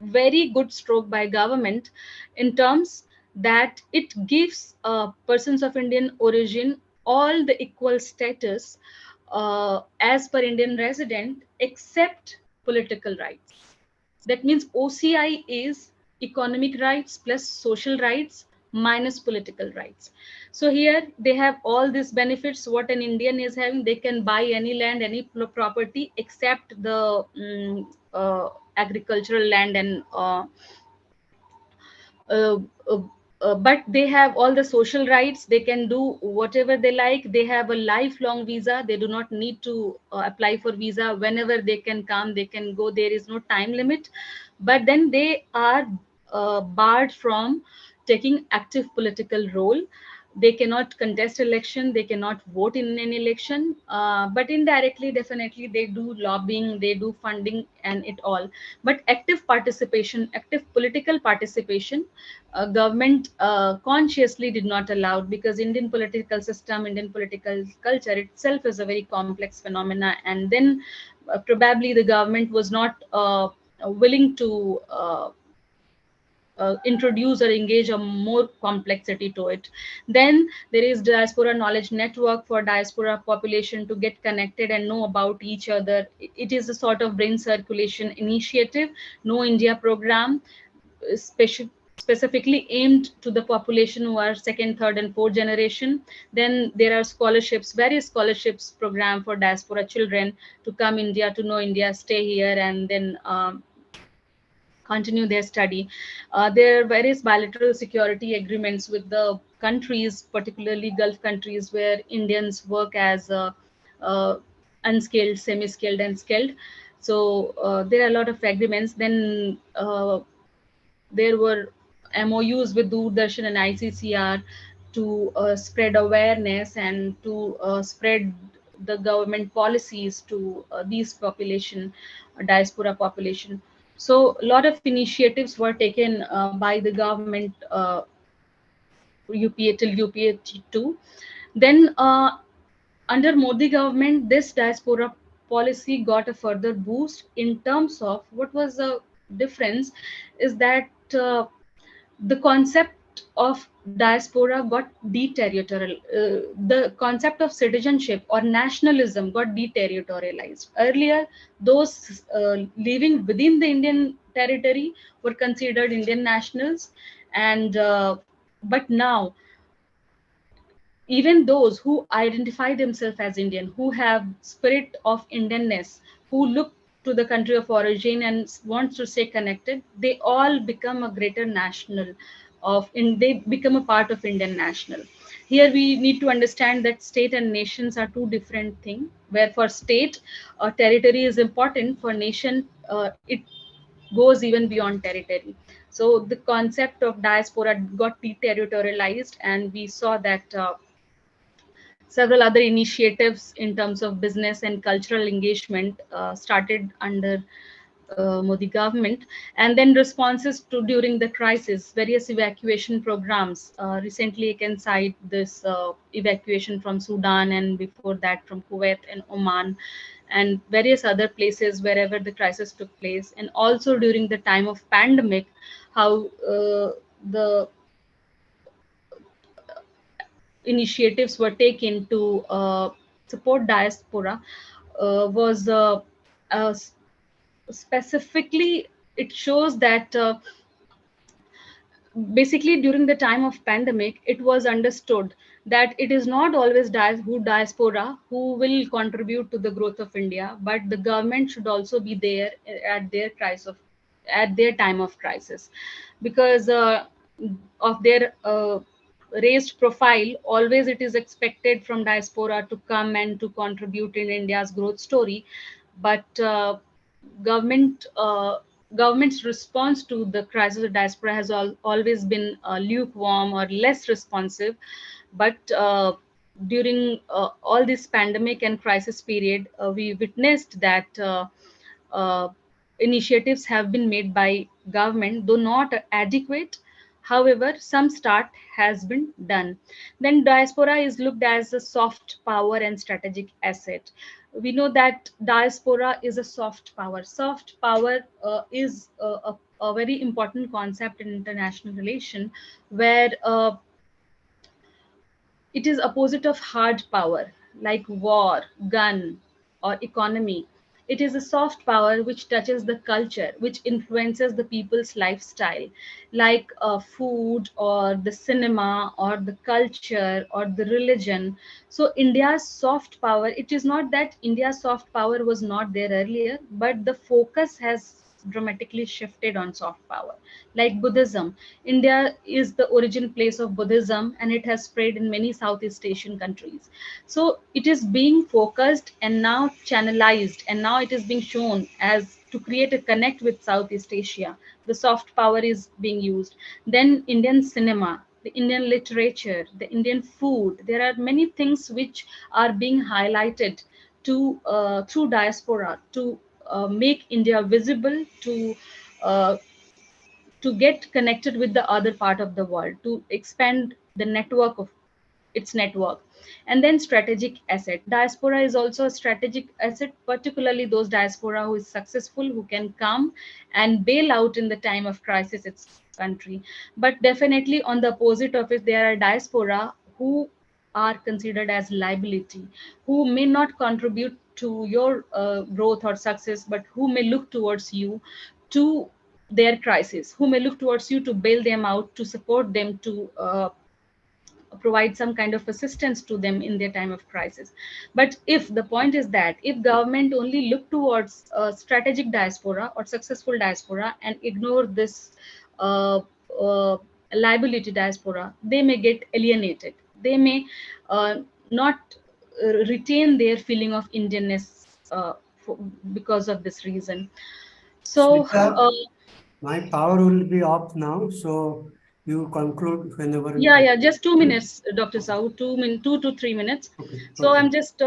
very good stroke by government, in terms that it gives persons of Indian origin all the equal status as per Indian resident, except political rights. That means OCI is economic rights plus social rights minus political rights. So here they have all these benefits what an Indian is having. They can buy any land, any property, except the agricultural land and uh, uh, but they have all the social rights. They can do whatever they like. They have a lifelong visa. They do not need to apply for visa. Whenever they can come, they can go. There is no time limit. But then they are barred from taking active political role. They cannot contest election. They cannot vote in an election. But indirectly, definitely, they do lobbying, they do funding, and it all. But active participation, active political participation, government consciously did not allow, because Indian political system, Indian political culture itself is a very complex phenomena. And then probably the government was not willing to introduce or engage a more complexity to it. Then there is diaspora knowledge network for diaspora population to get connected and know about each other. It is a sort of brain circulation initiative. Know India program, specifically aimed to the population who are second, third, and fourth generation. Then there are scholarships, various scholarships program for diaspora children to come India, to know India, stay here, and then continue their study. There are various bilateral security agreements with the countries, particularly Gulf countries, where Indians work as unskilled, semi-skilled, and skilled. So there are a lot of agreements. Then there were MOUs with Doordarshan and ICCR to spread awareness and to spread the government policies to these population, diaspora population. So a lot of initiatives were taken by the government UPA till UPA 2. Then under Modi government, this diaspora policy got a further boost, in terms of what was the difference is that the concept of diaspora got deterritorial. The concept of citizenship or nationalism got deterritorialized. Earlier, those living within the Indian territory were considered Indian nationals, and but now even those who identify themselves as Indian, who have spirit of Indianness, who look to the country of origin and wants to stay connected, they all become a greater national they become a part of Indian national. Here we need to understand that state and nations are two different things. Where for state, territory is important. For nation, it goes even beyond territory. So the concept of diaspora got deterritorialized, and we saw that several other initiatives in terms of business and cultural engagement started under Modi government. And then responses to during the crisis, various evacuation programs. Recently, I can cite this evacuation from Sudan, and before that from Kuwait and Oman, and various other places wherever the crisis took place. And also during the time of pandemic, how the initiatives were taken to support diaspora was specifically, it shows that basically during the time of pandemic, it was understood that it is not always diaspora who will contribute to the growth of India, but the government should also be there at their at their time of crisis, because of their raised profile. Always it is expected from diaspora to come and to contribute in India's growth story, but government government's response to the crisis of diaspora has always been lukewarm or less responsive. But during all this pandemic and crisis period, we witnessed that uh, initiatives have been made by government, though not adequate. However, some start has been done. Then diaspora is looked as a soft power and strategic asset. We know that diaspora is a soft power. Soft power is a very important concept in international relation, where it is opposite of hard power like war, gun, or economy. It is a soft power which touches the culture, which influences the people's lifestyle, like food or the cinema or the culture or the religion. So India's soft power, it is not that India's soft power was not there earlier, but the focus has dramatically shifted on soft power. Like Buddhism, India is the origin place of Buddhism, and it has spread in many Southeast Asian countries. So it is being focused and now channelized, and now it is being shown as to create a connect with Southeast Asia. The soft power is being used. Then Indian cinema, the Indian literature, the Indian food. There are many things which are being highlighted to through diaspora to make India visible, uh, to get connected with the other part of the world, to expand the network of its network. And then strategic asset, diaspora is also a strategic asset, particularly those diaspora who is successful, who can come and bail out in the time of crisis its country. But definitely on the opposite of it, there are diaspora who are considered as liability, who may not contribute to your growth or success, but who may look towards you to their crisis, who may look towards you to bail them out, to support them, to provide some kind of assistance to them in their time of crisis. But if the point is that if government only look towards strategic diaspora or successful diaspora and ignore this uh, uh, liability diaspora, they may get alienated. They may not retain their feeling of Indianness for, because of this reason. So Sarita, my power will be off now, so you conclude whenever. yeah, just 2 minutes, Dr. Sahu, 2 to 3 minutes. Okay, So okay. I'm just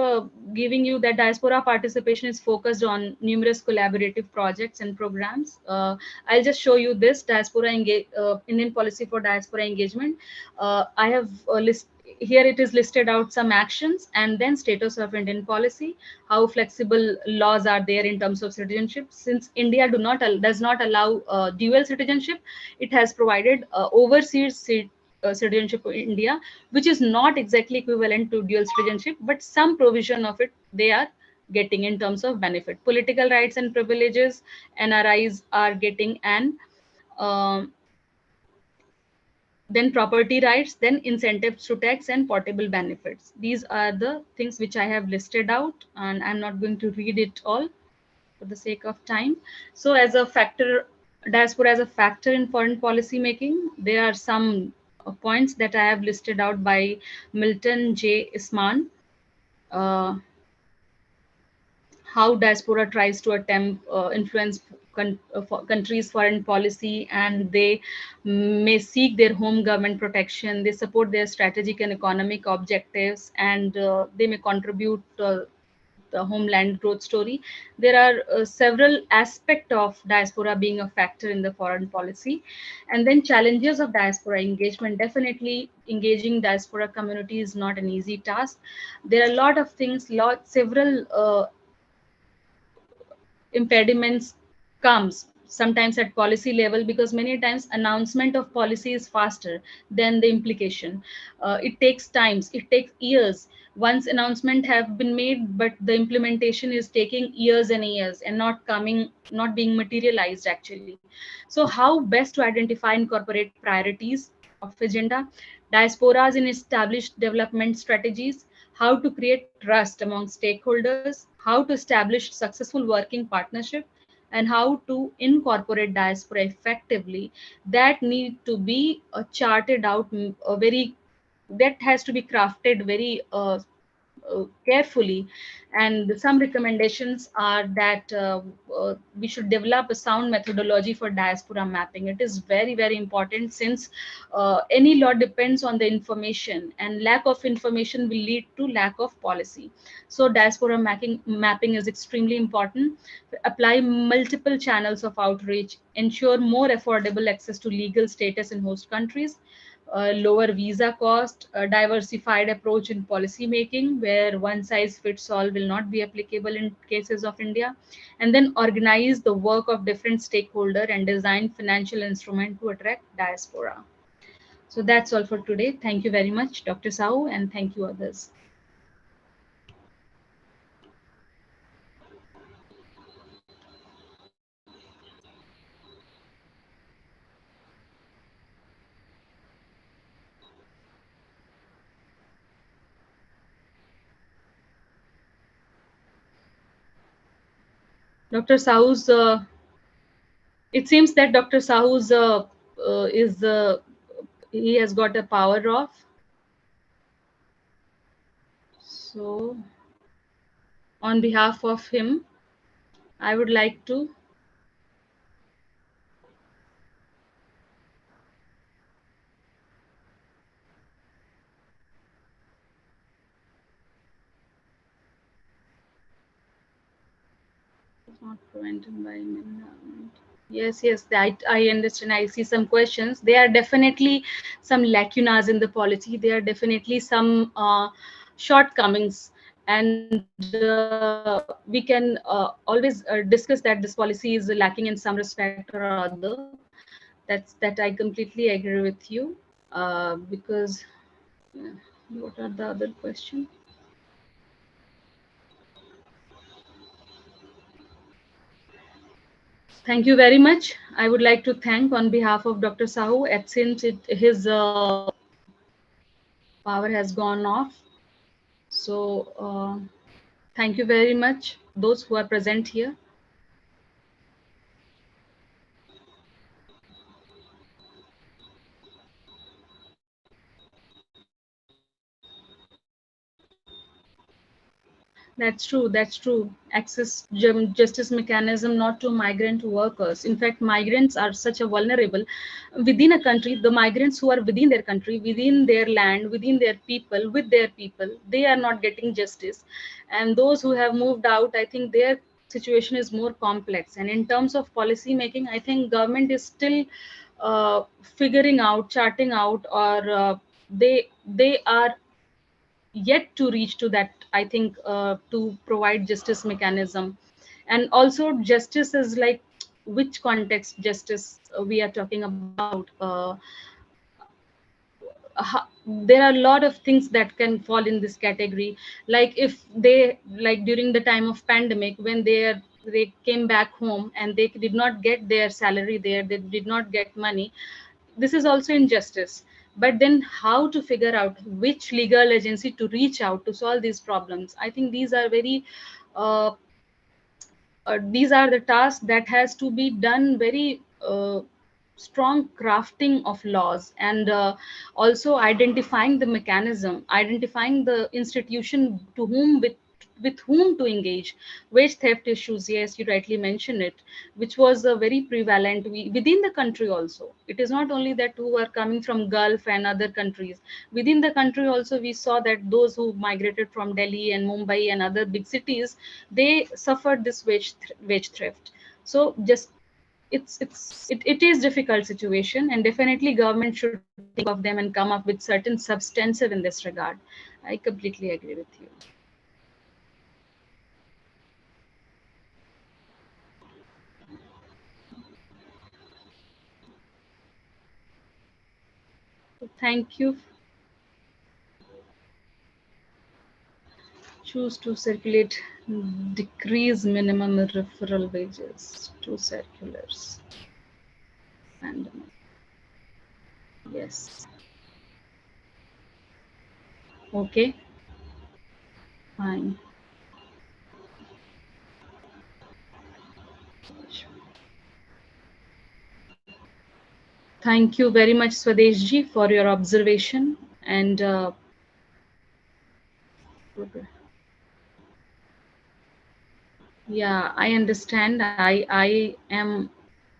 giving you that diaspora participation is focused on numerous collaborative projects and programs. I'll just show you this Indian policy for diaspora engagement. I have here it is listed out some actions and then status of Indian policy, how flexible laws are there in terms of citizenship. Since India does not allow dual citizenship, it has provided overseas citizenship in India, which is not exactly equivalent to dual citizenship, but some provision of it they are getting in terms of benefit. Political rights and privileges NRIs are getting, and um, then property rights, then incentives to tax and portable benefits. These are the things which I have listed out, and I'm not going to read it all for the sake of time. So as a factor, diaspora as a factor in foreign policy making, there are some points that I have listed out by Milton J. Isman. Uh, how diaspora tries to attempt influence countries' foreign policy, and they may seek their home government protection. They support their strategic and economic objectives, and they may contribute the homeland growth story. There are several aspects of diaspora being a factor in the foreign policy. And then challenges of diaspora engagement. Definitely engaging diaspora community is not an easy task. There are a lot of things, several impediments comes sometimes at policy level, because many times announcement of policy is faster than the implication. It takes times, it takes years. Once announcement have been made, but the implementation is taking years and years and not being materialized actually. So how best to identify and incorporate priorities of agenda, diasporas in established development strategies, how to create trust among stakeholders, how to establish successful working partnership, and how to incorporate diaspora effectively, that need to be charted out, very, that has to be crafted very carefully. And some recommendations are that we should develop a sound methodology for diaspora mapping. It is very, very important, since any law depends on the information, and lack of information will lead to lack of policy. So diaspora mapping is extremely important. Apply multiple channels of outreach, ensure more affordable access to legal status in host countries, lower visa cost, a diversified approach in policy making, where one size fits all will not be applicable in cases of India, and then organize the work of different stakeholder and design financial instrument to attract diaspora. So that's all for today. Thank you very much, Dr. Sau, and thank you others. Dr. Sau's, it seems that Dr. Sau's is he has got a power off. So on behalf of him, I would like to not prevented by environment. Yes, yes, I understand. I see some questions. There are definitely some lacunas in the policy. There are definitely some shortcomings, and we can always discuss that this policy is lacking in some respect or other. That I completely agree with you. Because what are the other questions? Thank you very much. I would like to thank on behalf of Dr. Sahu, since his power has gone off. So thank you very much, those who are present here. That's true. That's true. Access justice mechanism not to migrant workers. In fact, migrants are such a vulnerable within a country. The migrants who are within their country, within their land, within their people, with their people, they are not getting justice. And those who have moved out, I think their situation is more complex. And in terms of policy making, I think government is still figuring out, charting out, or they are yet to reach to that, I think, to provide justice mechanism. And also justice is like, which context justice we are talking about. There are a lot of things that can fall in this category. Like if they, like during the time of pandemic, when they came back home and they did not get their salary there, they did not get money, this is also injustice. But then how to figure out which legal agency to reach out to solve these problems, I think these are very uh, these are the tasks that has to be done very strong crafting of laws, and also identifying the mechanism, identifying the institution to whom, with whom to engage. Wage theft issues, yes, you rightly mentioned it, which was very prevalent within the country also. It is not only that who are coming from Gulf and other countries. Within the country also, we saw that those who migrated from Delhi and Mumbai and other big cities, they suffered this wage theft. So just it is difficult situation, and definitely government should think of them and come up with certain substantive in this regard. I completely agree with you. So thank you. Choose to circulate, decrease minimum referral wages to circulars. And yes. Okay. Fine. Thank you very much, Swadeshji, for your observation. And yeah, I understand. I am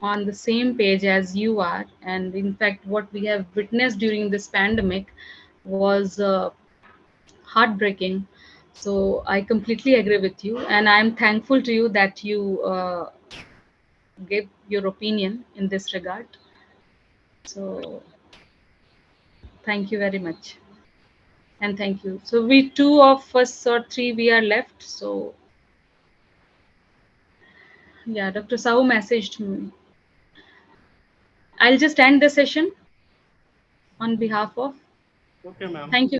on the same page as you are. And in fact, what we have witnessed during this pandemic was heartbreaking. So I completely agree with you. And I'm thankful to you that you gave your opinion in this regard. So thank you very much. And thank you. So we two of us or three we are left. So yeah, Dr. Sahu messaged me. I'll just end the session on behalf of. Okay, ma'am. Thank you.